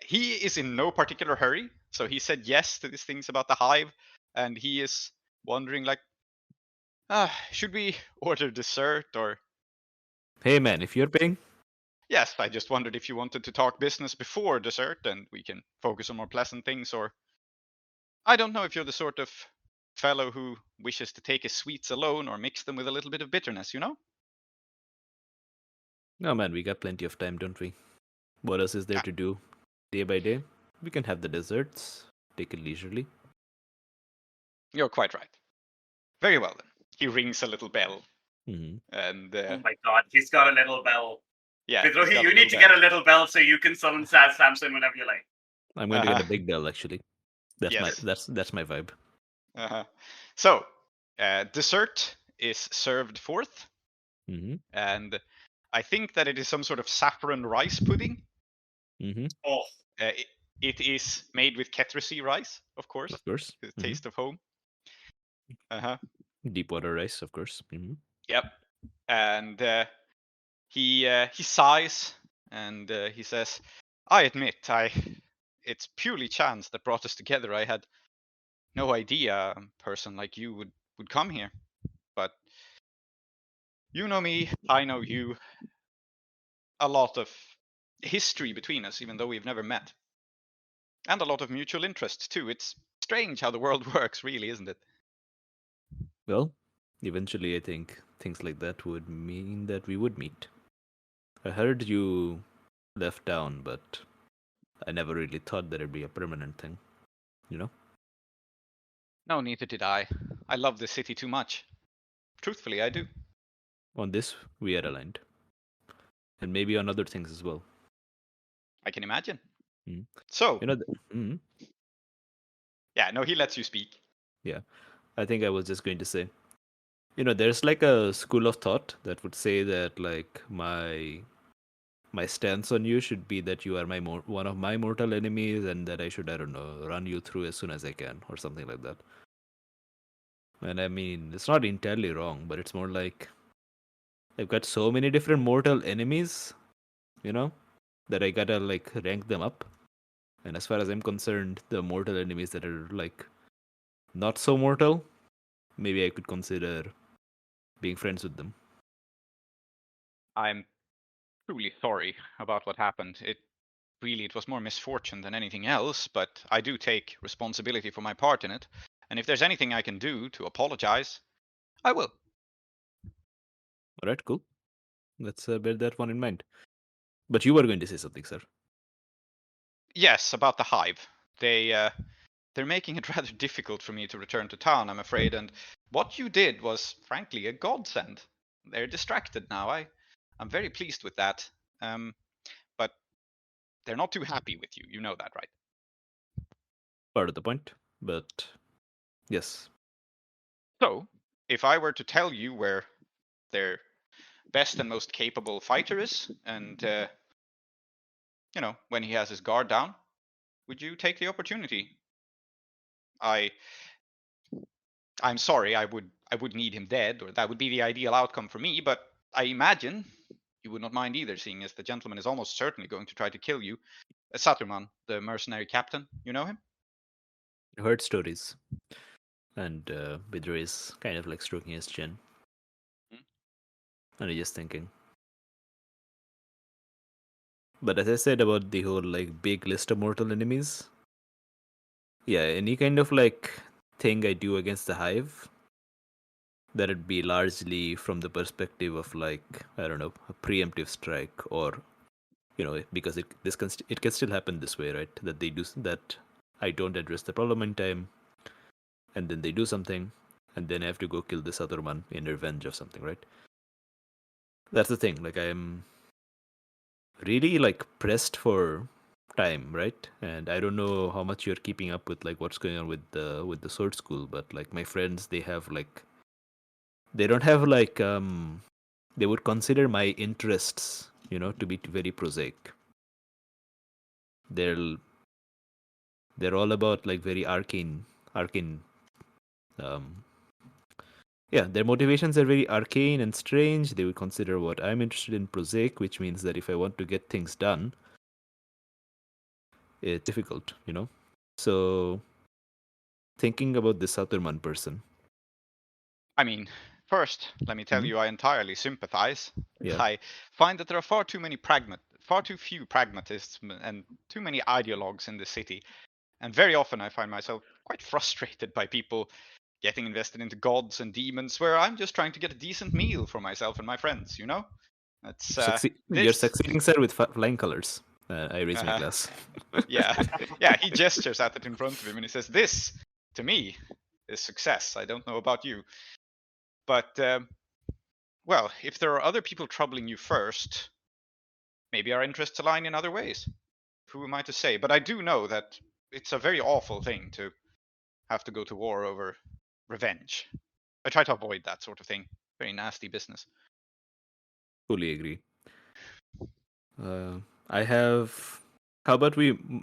he is in no particular hurry. So he said yes to these things about the hive. And he is wondering, like, should we order dessert or... Hey man, if you're paying, Yes, I just wondered if you wanted to talk business before dessert and we can focus on more pleasant things, or... I don't know if you're the sort of fellow who wishes to take his sweets alone or mix them with a little bit of bitterness, you know? no man, we got plenty of time, don't we? What else is there to do day by day? We can have the desserts, take it leisurely. You're quite right. Very well then. He rings a little bell, Hmm. and Oh my god, he's got a little bell. yeah, he's Bidrohi, got a you need to little get bell. a little bell so you can summon Samson whenever you like. I'm going to get Uh-huh. a big bell actually. That's Yes. that's my vibe. Uh-huh. So, dessert is served forth, Mm-hmm. and I think that it is some sort of saffron rice pudding. Mm-hmm. Oh, It is made with Ketrasi rice, of course, Of course. with the taste of home. Uh-huh. Deep water rice, of course. Mm-hmm. Yep. And he sighs and he says, "I admit, it's purely chance that brought us together. I had no idea a person like you would come here. But you know me, I know you. A lot of history between us, even though we've never met. And a lot of mutual interest, too. It's strange how the world works, really, isn't it?" Well, eventually I think things like that would mean that we would meet. I heard you left town, but I never really thought that it'd be a permanent thing. You know? No, neither did I. I love this city too much. Truthfully, I do. On this, we are aligned. And maybe on other things as well. I can imagine. Mm. So, You know, yeah, no, he lets you speak. yeah. I think I was just going to say, you know, there's like a school of thought that would say that like my stance on you should be that you are one of my mortal enemies and that I should, I don't know, run you through as soon as I can or something like that. And I mean, it's not entirely wrong, but it's more like I've got so many different mortal enemies, you know, that I gotta like rank them up. And as far as I'm concerned, the mortal enemies that are like not so mortal, maybe I could consider being friends with them. I'm truly sorry about what happened. It was more misfortune than anything else, but I do take responsibility for my part in it. And if there's anything I can do to apologize, I will. All right, cool. Let's bear that one in mind. But you were going to say something, sir. Yes, about the hive. They they're making it rather difficult for me to return to town, I'm afraid, and what you did was, frankly, a godsend. They're distracted now. I'm very pleased with that. But they're not too happy with you. You know that, right? Part of the point, but yes. So, if I were to tell you where their best and most capable fighter is, and when he has his guard down, would you take the opportunity? I'm sorry, I would need him dead, or that would be the ideal outcome for me, but I imagine you would not mind either, seeing as the gentleman is almost certainly going to try to kill you. Saturman, the mercenary captain, you know him? I heard stories. And Bidrohi is kind of like stroking his chin. And he's just thinking. But as I said about the whole like big list of mortal enemies, yeah, any kind of like thing I do against the hive, that'd be largely from the perspective of like, I don't know, a preemptive strike, or because it can still happen this way, right? That they do that, I don't address the problem in time, and then they do something, and then I have to go kill this other one in revenge of something, right? That's the thing. Like, I am really like pressed for time, right? And I don't know how much you're keeping up with like what's going on with the sword school, but like my friends, they don't have like they would consider my interests, to be very prosaic. They're all about like very arcane um yeah, their motivations are very arcane and strange. They would consider what I'm interested in prosaic, which means that if I want to get things done, it's difficult, So thinking about this Saturman person. I mean, first, let me tell Mhm. you, I entirely sympathize. Yeah. I find that there are far too few pragmatists and too many ideologues in the city. And very often I find myself quite frustrated by people getting invested into gods and demons where I'm just trying to get a decent meal for myself and my friends, That's You're this. succeeding, sir, with flying colors. I raise my Uh, glass. yeah, yeah. He gestures at it in front of him and he says, "This, to me, is success. I don't know about you, but well, if there are other people troubling you first, maybe our interests align in other ways. Who am I to say? But I do know that it's a very awful thing to have to go to war over revenge. I try to avoid that sort of thing. Very nasty business." Fully agree. I have. How about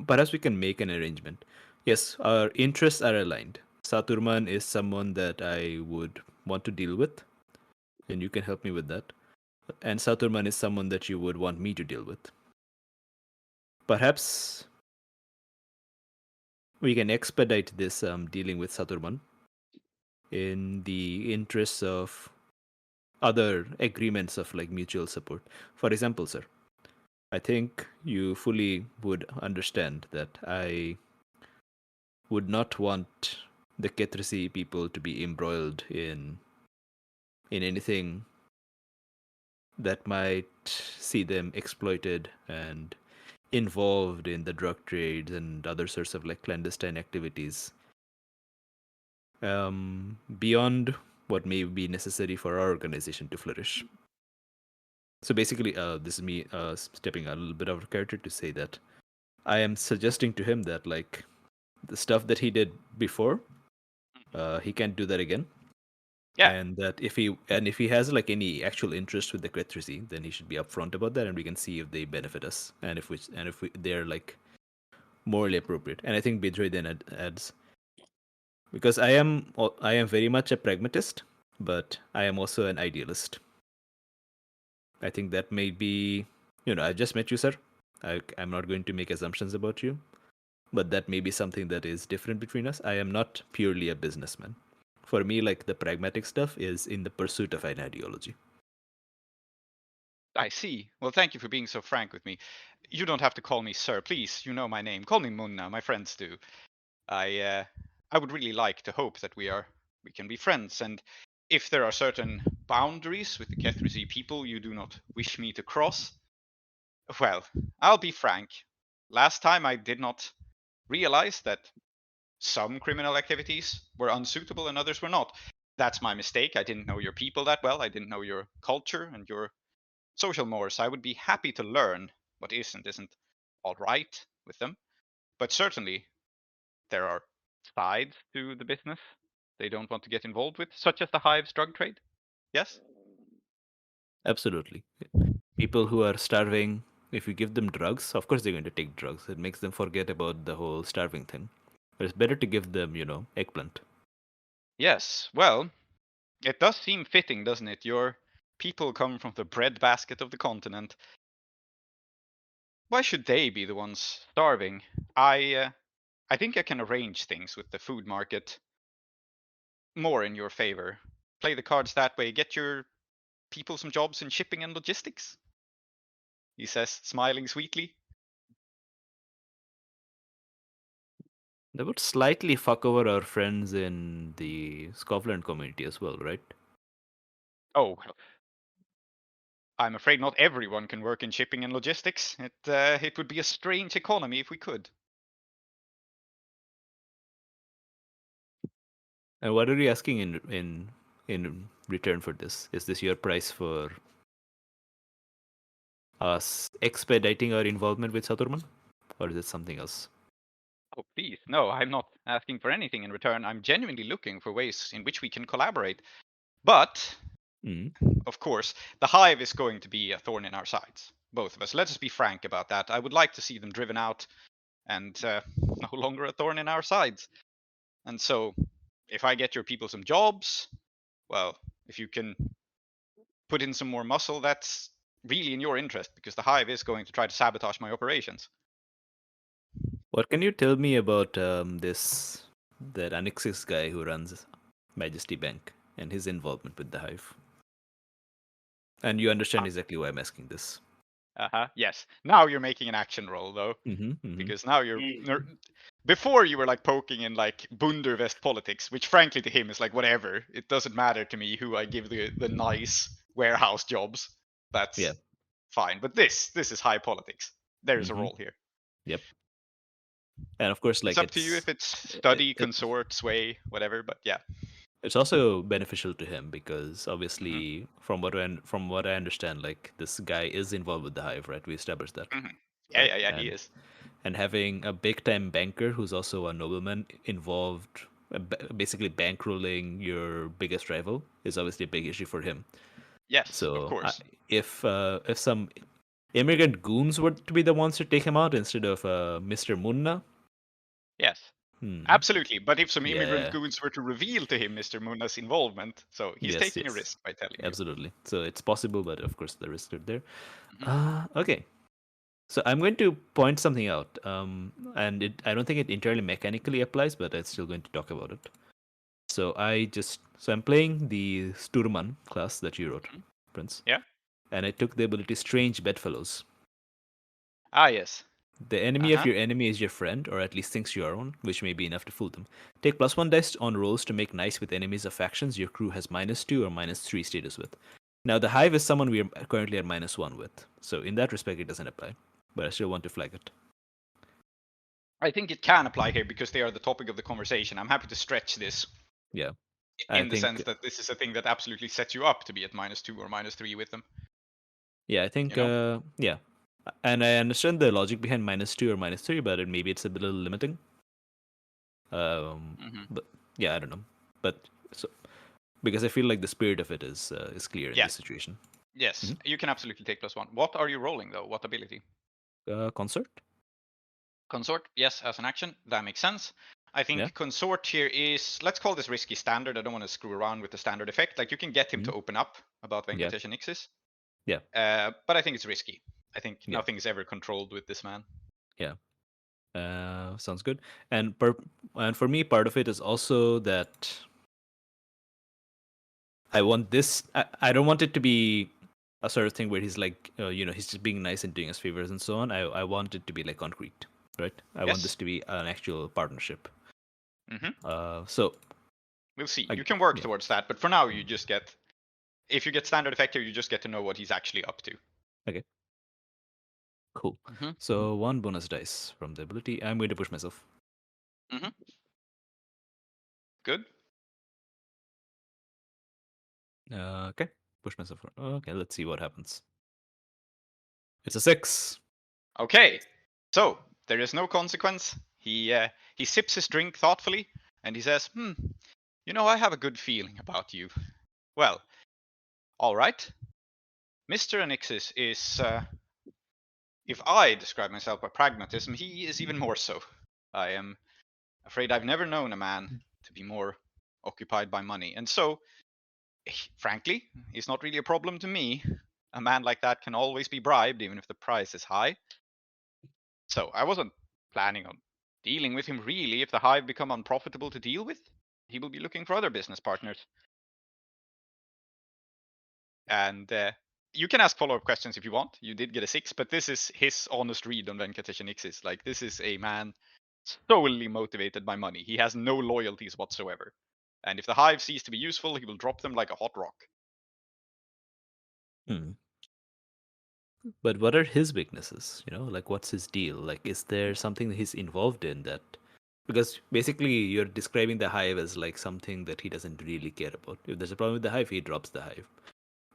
perhaps we can make an arrangement. Yes, our interests are aligned. Saturman is someone that I would want to deal with, and you can help me with that. And Saturman is someone that you would want me to deal with. Perhaps we can expedite this dealing with Saturman in the interests of other agreements of like mutual support. For example, sir, I think you fully would understand that I would not want the Ketrasi people to be embroiled in anything that might see them exploited and involved in the drug trades and other sorts of like clandestine activities beyond what may be necessary for our organization to flourish. So basically, this is me stepping a little bit out of character to say that I am suggesting to him that like the stuff that he did before, he can't do that again. Yeah, And that if he has like any actual interest with the Kretrisi, then he should be upfront about that, and we can see if they benefit us, and if they're like morally appropriate. And I think Bidrohi then adds, because I am very much a pragmatist, but I am also an idealist. I think that may be, I've just met you, sir. I'm not going to make assumptions about you, but that may be something that is different between us. I am not purely a businessman. For me, like the pragmatic stuff is in the pursuit of an ideology. I see. Well, thank you for being so frank with me. You don't have to call me sir, please. You know my name. Call me Munna. My friends do. I would really like to hope that we can be friends, and if there are certain boundaries with the Kethrisi people you do not wish me to cross, well, I'll be frank. Last time I did not realize that some criminal activities were unsuitable and others were not. That's my mistake. I didn't know your people that well. I didn't know your culture and your social mores. I would be happy to learn what is and isn't all right with them. But certainly, there are sides to the business they don't want to get involved with, such as the hive's drug trade. Yes? Absolutely. People who are starving, if you give them drugs, of course they're going to take drugs. It makes them forget about the whole starving thing. But it's better to give them, eggplant. Yes. Well, it does seem fitting, doesn't it? Your people come from the breadbasket of the continent. Why should they be the ones starving? I think I can arrange things with the food market more in your favor. Play the cards that way. Get your people some jobs in shipping and logistics. He says, smiling sweetly. That would slightly fuck over our friends in the Scotland community as well, right? Oh, I'm afraid not everyone can work in shipping and logistics. It would be a strange economy if we could. And what are you asking in return for this? Is this your price for us expediting our involvement with Saturman? Or is it something else? Oh, please. No, I'm not asking for anything in return. I'm genuinely looking for ways in which we can collaborate. But, Mm. of course, the hive is going to be a thorn in our sides. Both of us. Let's just be frank about that. I would like to see them driven out and no longer a thorn in our sides. And so, if I get your people some jobs, well, if you can put in some more muscle, that's really in your interest because the hive is going to try to sabotage my operations. What can you tell me about that Annexis guy who runs Majesty Bank and his involvement with the Hive? And you understand exactly why I'm asking this. Yes. Now you're making an action roll though, because now before you were like poking in like Bundervest politics, which frankly to him is like whatever. It doesn't matter to me who I give the nice warehouse jobs. That's fine. But this is high politics. There's a role here. Yep. And of course, like it's up to you if it's study, consort, sway, whatever. But yeah, it's also beneficial to him because obviously, from what I understand, like this guy is involved with the Hive, right? We established that. Yeah, right? he is. And having a big time banker who's also a nobleman involved, basically bankrolling your biggest rival, is obviously a big issue for him. Yes, so of course. If some immigrant goons were to be the ones to take him out instead of Mr. Munna. Yes. Absolutely. But if some immigrant goons were to reveal to him Mr. Munna's involvement, so he's taking a risk by telling you. Absolutely. So it's possible, but of course the risks are there. Okay. So I'm going to point something out, and I don't think it entirely mechanically applies, but I'm still going to talk about it. So I'm playing the Sturman class that you wrote, Prince. Yeah. And I took the ability Strange Bedfellows. Ah, yes. The enemy of your enemy is your friend, or at least thinks you are one, which may be enough to fool them. Take +1 dice on rolls to make nice with enemies of factions your crew has -2 or -3 status with. Now, the Hive is someone we are currently at -1 with, so in that respect, it doesn't apply. But I still want to flag it. I think it can apply here because they are the topic of the conversation. I'm happy to stretch this. Yeah. In the sense that this is a thing that absolutely sets you up to be at -2 or -3 with them. Yeah, I think, yeah. And I understand the logic behind -2 or -3, but maybe it's a little limiting. But yeah, I don't know. But so because I feel like the spirit of it is clear in this situation. Yes, you can absolutely take +1. What are you rolling though? What ability? Consort. Consort, yes, as an action. That makes sense. I think consort here is, let's call this risky standard. I don't want to screw around with the standard effect. Like you can get him to open up about Venkatesh and Ixis. Yeah. But I think it's risky. I think nothing's ever controlled with this man. Yeah. Sounds good. And for me, part of it is also that I want this. I don't want it to be a sort of thing where he's like, he's just being nice and doing us favors and so on. I want it to be like concrete, right? I want this to be an actual partnership. So we'll see. You can work towards that, but for now, you just get. If you get standard effect here, you just get to know what he's actually up to. Okay. Cool. So 1 bonus dice from the ability. I'm going to push myself. Good. Okay. Push myself forward. Okay, let's see what happens. It's a 6. Okay. So there is no consequence. He sips his drink thoughtfully, and he says, you know, I have a good feeling about you. Well, all right. Mr. Anixis is, if I describe myself by pragmatism, he is even more so. I am afraid I've never known a man to be more occupied by money. And so, frankly, he's not really a problem to me. A man like that can always be bribed, even if the price is high. So I wasn't planning on dealing with him really. If the hive become unprofitable to deal with, he will be looking for other business partners. And you can ask follow-up questions if you want. You did get a 6, but this is his honest read on Venkatesh Anixis. Like, this is a man solely motivated by money. He has no loyalties whatsoever. And if the hive cease to be useful, he will drop them like a hot rock. But what are his weaknesses? You know, like what's his deal? Like, is there something that he's involved in that? Because basically, you're describing the hive as like something that he doesn't really care about. If there's a problem with the hive, he drops the hive.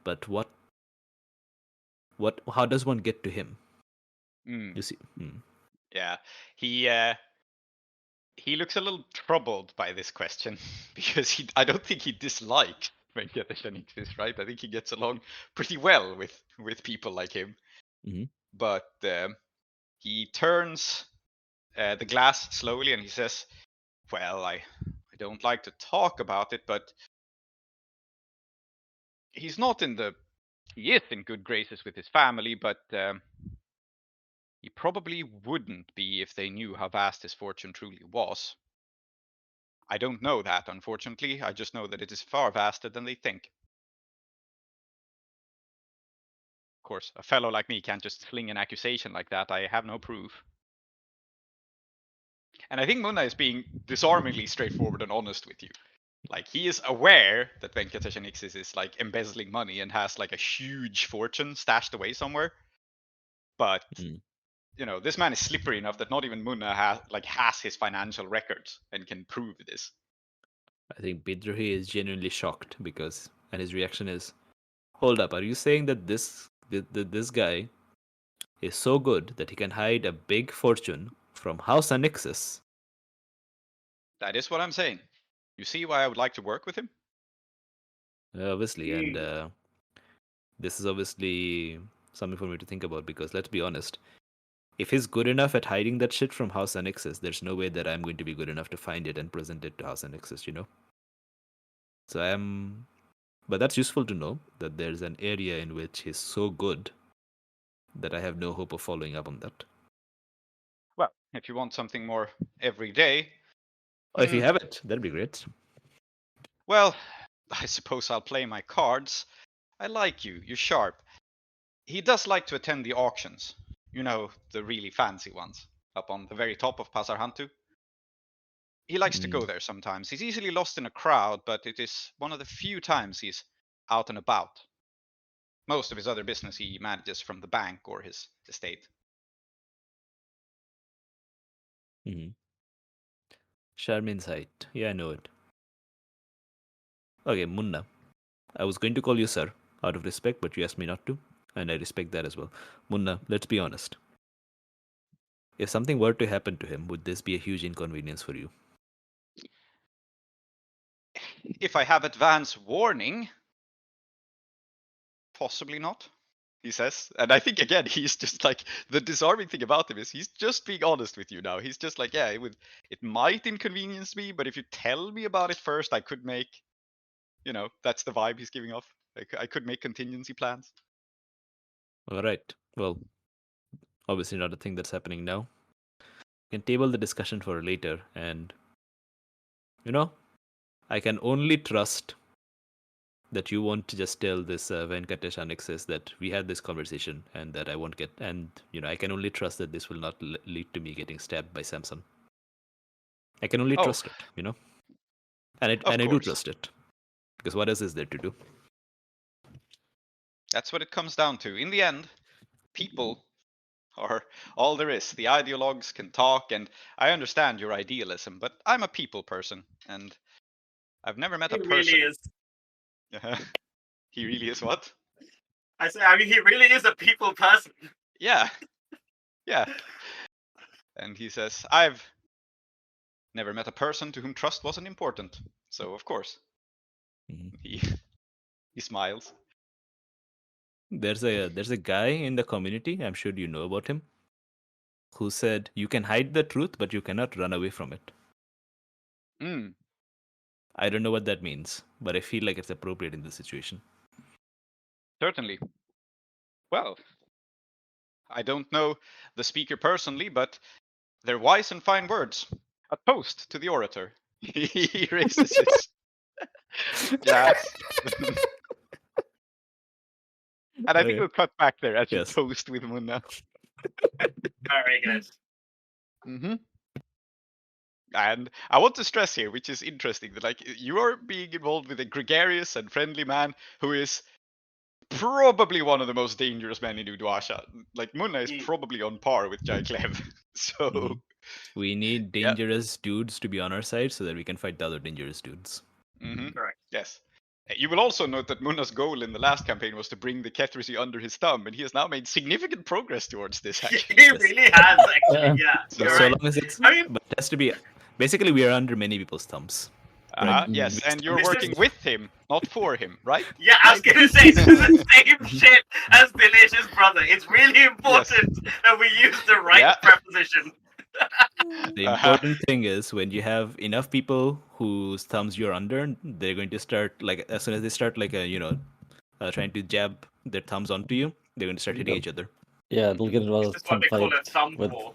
But how does one get to him? You see? Yeah, he looks a little troubled by this question because I don't think he dislikes Venkatesh Anixis, right? I think he gets along pretty well with people like him. Mhm. But he turns the glass slowly and he says, well, I don't like to talk about it, but he's not in the... He is in good graces with his family, but he probably wouldn't be if they knew how vast his fortune truly was. I don't know that, unfortunately. I just know that it is far vaster than they think. Of course, a fellow like me can't just sling an accusation like that. I have no proof. And I think Munna is being disarmingly straightforward and honest with you. Like, he is aware that Venkatesh Anixis is like embezzling money and has like a huge fortune stashed away somewhere. But you know, this man is slippery enough that not even Munna has his financial records and can prove this. I think Bidrohi is genuinely shocked and his reaction is, hold up, are you saying that this guy is so good that he can hide a big fortune from House Anixis? That is what I'm saying. You see why I would like to work with him? Obviously, and this is obviously something for me to think about because let's be honest, if he's good enough at hiding that shit from House Anixis, there's no way that I'm going to be good enough to find it and present it to House Anixis, you know? So but that's useful to know that there's an area in which he's so good that I have no hope of following up on that. Well, if you want something more every day... If you have it, that'd be great. Well, I suppose I'll play my cards. I like you. You're sharp. He does like to attend the auctions. You know, the really fancy ones, up on the very top of Pasar Hantu. He likes to go there sometimes. He's easily lost in a crowd, but it is one of the few times he's out and about. Most of his other business he manages from the bank or his estate. Charmin's height. Yeah, I know it. Okay, Munna. I was going to call you sir, out of respect, but you asked me not to, and I respect that as well. Munna, let's be honest. If something were to happen to him, would this be a huge inconvenience for you? If I have advance warning, possibly not, he says. And I think, again, he's just like, the disarming thing about him is he's just being honest with you now. He's just like, yeah, it might inconvenience me, but if you tell me about it first, I could make, you know, that's the vibe he's giving off. I could make contingency plans. All right. Well, obviously not a thing that's happening now. We can table the discussion for later, and you know, I can only trust that you won't just tell this Venkatesh Anixis that we had this conversation and that I won't get, and you know, I can only trust that this will not lead to me getting stabbed by Samson. I can only trust it, you know, and I do trust it because what else is there to do? That's what it comes down to. In the end, people are all there is. The ideologues can talk, and I understand your idealism, but I'm a people person, and I've never met He a person. really is. He really is what? I mean, he really is a people person. Yeah. Yeah. And he says, I've never met a person to whom trust wasn't important. So of course. Mhm. He smiles. There's a guy in the community, I'm sure you know about him, who said you can hide the truth, but you cannot run away from it. Mm, I don't know what that means, but I feel like it's appropriate in this situation. certainly. Well, I don't know the speaker personally, but they're wise and fine words. A toast to the orator. He raises his glass. And I think Okay. we'll cut back there as you Yes. toast with Munna. Very good. Mm-hmm. And I want to stress here, which is interesting, that like you are being involved with a gregarious and friendly man who is probably one of the most dangerous men in Udwasha. Like Munna is probably on par with Jai Klev. So Mhm. We need Yeah. dangerous dudes to be on our side so that we can fight the other dangerous dudes. Correct. yes. You will also note that Munna's goal in the last campaign was to bring the Kethrisi under his thumb, and he has now made significant progress towards this. He Actually, Yes. really has, actually. Yeah, So- But you're so right. long as it's, I mean- but it has to be. Basically, we are under many people's thumbs. Right. Yes, and you're This is- working with him, not for him, right? Yeah, I was gonna say this is the same shit as Dilesh's brother. It's really important that we use the right Yeah. preposition. The important thing is when you have enough people whose thumbs you're under, they're going to start like as soon as they start like trying to jab their thumbs onto you, they're going to start hitting Yep. each other. Yeah, they'll get into a This is what they call a fight thumb with war.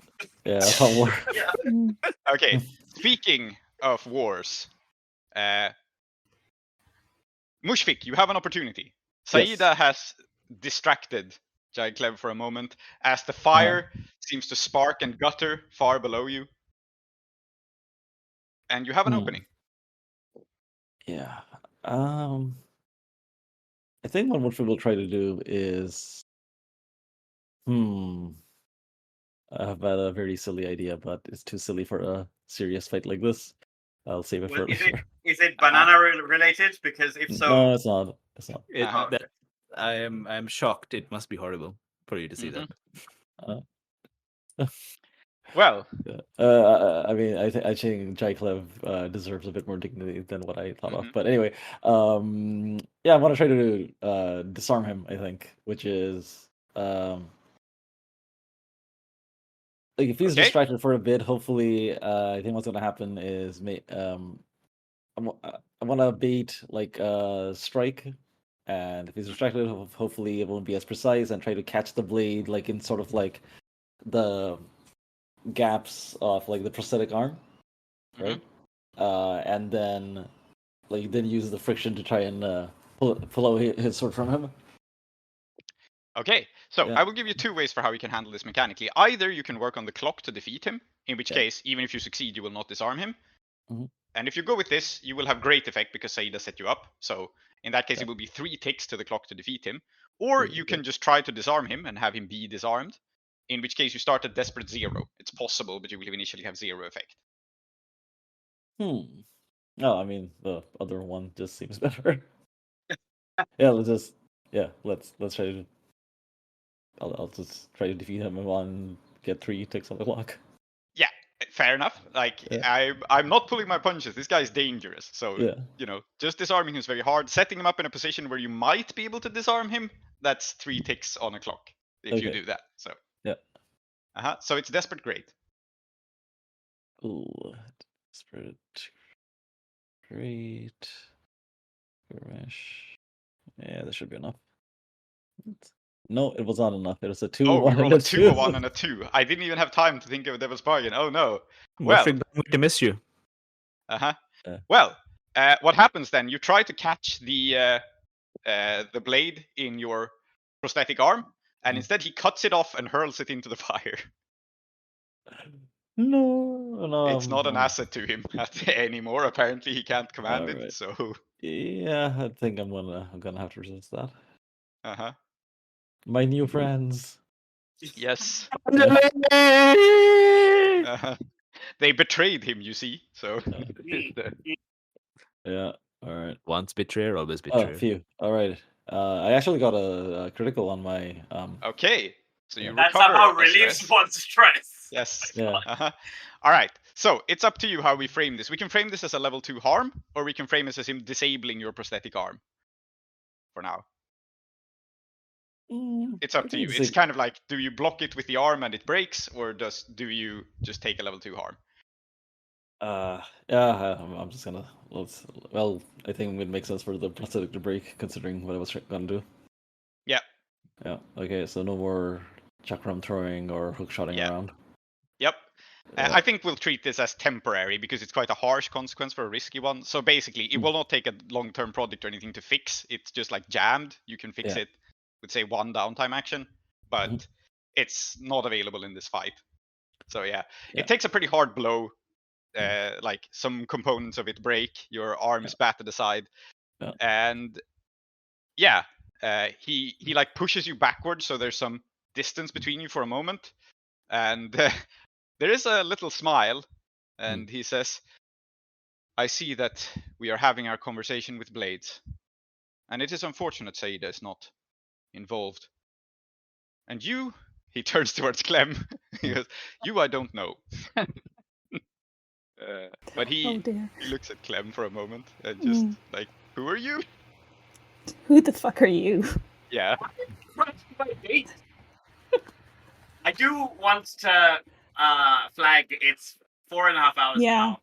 thumb war. Yeah. Okay, speaking of wars, Mushfiq, you have an opportunity. Saeeda has distracted Jai Clem for a moment as the fire seems to spark and gutter far below you. And you have an Hmm. opening. Yeah. I think what we will try to do is I've had a very silly idea, but it's too silly for a serious fight like this. I'll save it Well, for is later. Is it banana related? Because if so, No, it's not. It's not. That I'm shocked. It must be horrible for you to see that. Well, I mean, I think Jai Klev deserves a bit more dignity than what I thought of. Mhm. But anyway, yeah, I want to try to disarm him. I think, which is like if he's Okay. distracted for a bit. Hopefully, I think what's going to happen is I want to bait like strike, and if he's distracted, hopefully it won't be as precise, and try to catch the blade like in sort of like the gaps of like the prosthetic arm, right? And then like then use the friction to try and pull out his sword from him. okay, so Yeah. I will give you two ways for how you can handle this mechanically. Either you can work on the clock to defeat him, in which Yeah. case, even if you succeed, you will not disarm him. Mhm. And if you go with this, you will have great effect because Saeeda set you up. So in that case, Yeah. it will be 3 ticks to the clock to defeat him. Or Yeah, you okay. can just try to disarm him and have him be disarmed, in which case you start at desperate 0. It's possible, but you will initially have 0 effect. No, I mean the other one just seems better. Yeah, let's try to. I'll just try to defeat him and get 3 ticks on the clock. Yeah, fair enough. Like Yeah. I'm not pulling my punches. This guy's dangerous. So Yeah. you know, just disarming him is very hard. Setting him up in a position where you might be able to disarm him, that's 3 ticks on a clock if you Okay. do that. So Yeah. So it's desperate great. Ooh, desperate. Great. Mesh. Yeah, that should be enough. No, it was not enough. It was a 2, Oh, 1, you rolled and a 2, a 1, and a 2. I didn't even have time to think of a devil's bargain. Oh no. Well, Mushfiq, I'm going to miss you. Well, what happens then? You try to catch the blade in your prosthetic arm, and instead he cuts it off and hurls it into the fire. No, It's not an asset to him anymore. Apparently, he can't command it. Alright. So, Yeah, I think I'm gonna have to resist that. uh-huh. My new friends. Yes. Yeah. Uh-huh. They betrayed him, you see. So, Yeah. All right. Once betrayer, always Oh, betrayer. phew. All right. I actually got a critical on my Okay, so you Yeah. That recover somehow a relieves stress. one's stress. Yes. Yeah. Uh-huh. All right. So it's up to you how we frame this. We can frame this as a level 2 harm, or we can frame this as him disabling your prosthetic arm. For now, it's I up to think you. It's kind of like, do you block it with the arm and it breaks, or do you just take a level 2 harm? Yeah. I'm just gonna Well, I think it makes sense for the prosthetic to break, considering what I was gonna do. Yeah. Yeah. Okay. So no more chakram throwing or hook shotting Yeah. around. Yep. Yeah. I think we'll treat this as temporary because it's quite a harsh consequence for a risky one. So basically, it will not take a long-term project or anything to fix. It's just like jammed. You can fix Yeah. it with, say, 1 downtime action, but Mhm. it's not available in this fight. So yeah, Yeah. it takes a pretty hard blow. Like some components of it break. Your arm is battered aside, Yeah. and yeah, he like pushes you backwards, so there's some distance between you for a moment, and there is a little smile, and he says, I see that we are having our conversation with blades, and it is unfortunate Saeeda is not involved. And you, he turns towards Clem, he goes, you I don't know. But Oh he dear. looks at Clem for a moment and just like, who are you? Who the fuck are you? Yeah. My gate. I do want to flag it's 4.5 hours Yeah.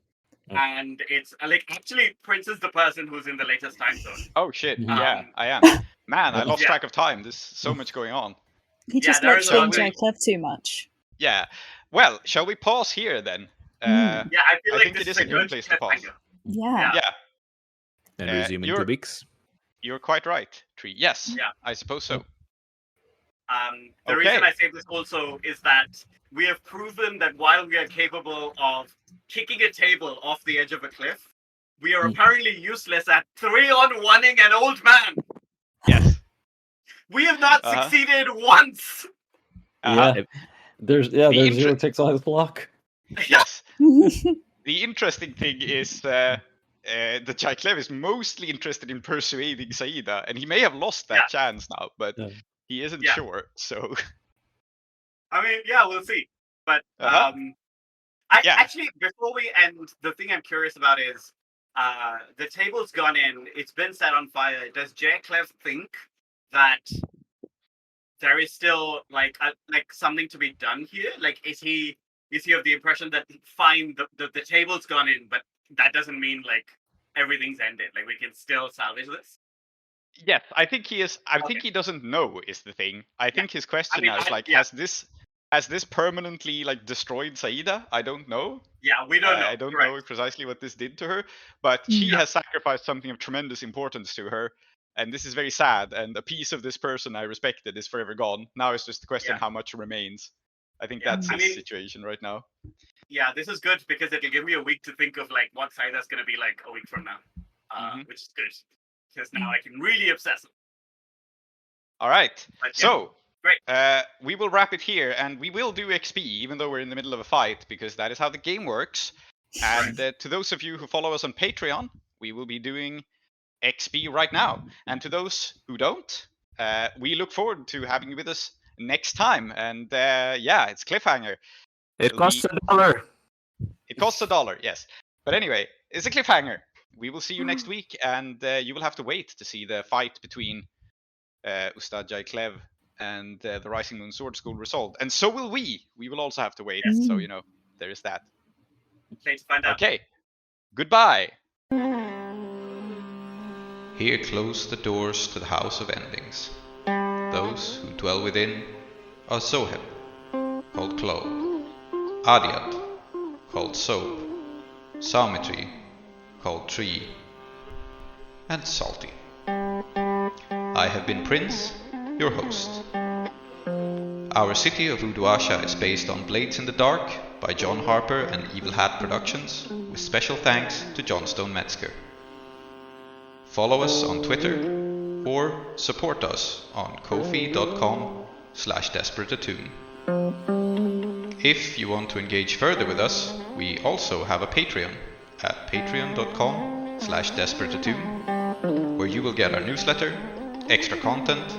now, and it's like actually Prince is the person who's in the latest time zone. Oh shit. Mhm. Yeah, I am. Man, I lost Yeah. track of time. There's so much going on. He just there likes is being a- Joe Klev too much. Yeah. Well, shall we pause here then? Yeah, I feel I like think this it is is a good place to pause. cliffhanger. Yeah. Yeah, And resume in you're- 2 weeks. you're quite right, Tree. Yes, Yeah. I suppose so. The Okay. reason I say this also is that we have proven that while we are capable of kicking a table off the edge of a cliff, we are apparently useless at 3-on-1ing an old man. Yes. We have not Uh-huh. succeeded once. Uh-huh. Yeah. There's The zero ticks on his block. Yes. The interesting thing is that Klev is mostly interested in persuading Saeeda, and he may have lost that chance now, but Yeah. he isn't Yeah. sure. So I mean, yeah, we'll see. But Uh-huh. Yeah. actually, before we end, the thing I'm curious about is the table's gone in. It's been set on fire. Does Klev think that there is still like something to be done here? Like, is he of the impression that fine, the table's gone in, but that doesn't mean like everything's ended. Like we can still salvage this. yes, I think he is. I Okay. think he doesn't know is the thing. I think his question mean, now is like, has this permanently like destroyed Saeeda? I don't know. Yeah, we don't know. I don't Correct. know precisely what this did to her, but she has sacrificed something of tremendous importance to her, and this is very sad. And a piece of this person I respected is forever gone. Now it's just the question how much remains. I think that's his situation right now. Yeah, this is good because it'll give me a week to think of like what Saeeda's gonna be like a week from now, which is good because now I can really obsess. All right. But, So great. we will wrap it here, and we will do XP even though we're in the middle of a fight because that is how the game works. And to those of you who follow us on Patreon, we will be doing XP right now. And to those who don't, we look forward to having you with us next time. And yeah, it's cliffhanger. It It'll costs be- $1. It costs $1, yes. But anyway, it's a cliffhanger. We will see you next week, and you will have to wait to see the fight between Ustad Klev and the Rising Moon Sword School resolved. And so will we. We will also have to wait. Yes. So, there is that. Let's find out. Okay. Goodbye. Here close the doors to the House of Endings. Those who dwell within are Zoheb, called Klow, Aadiyat, called Zoheb, Symmetry, called Tree, and Salty. I have been Prince, your host. Our city of Uduasha is based on Blades in the Dark by John Harper and Evil Hat Productions, with special thanks to Johnstone Metzger. Follow us on Twitter or support us on kofi.com/desperateattune. If you want to engage further with us, we also have a Patreon at patreon.com/desperateattune. patreon.com/desperateattune, where you will get our newsletter, extra content,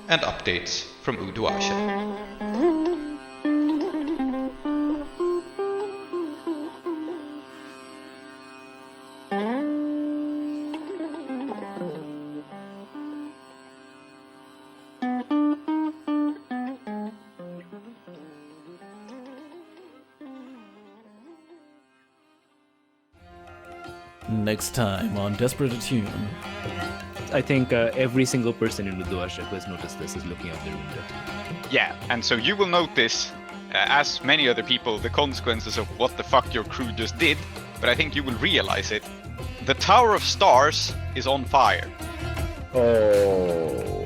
and updates from Uduasha. Next time on Desperate Attune. I think every single person in Uduasha who has noticed this is looking out their window. Yeah, and so you will notice, as many other people, the consequences of what the fuck your crew just did, but I think you will realize it. The Tower of Stars is on fire. Oh.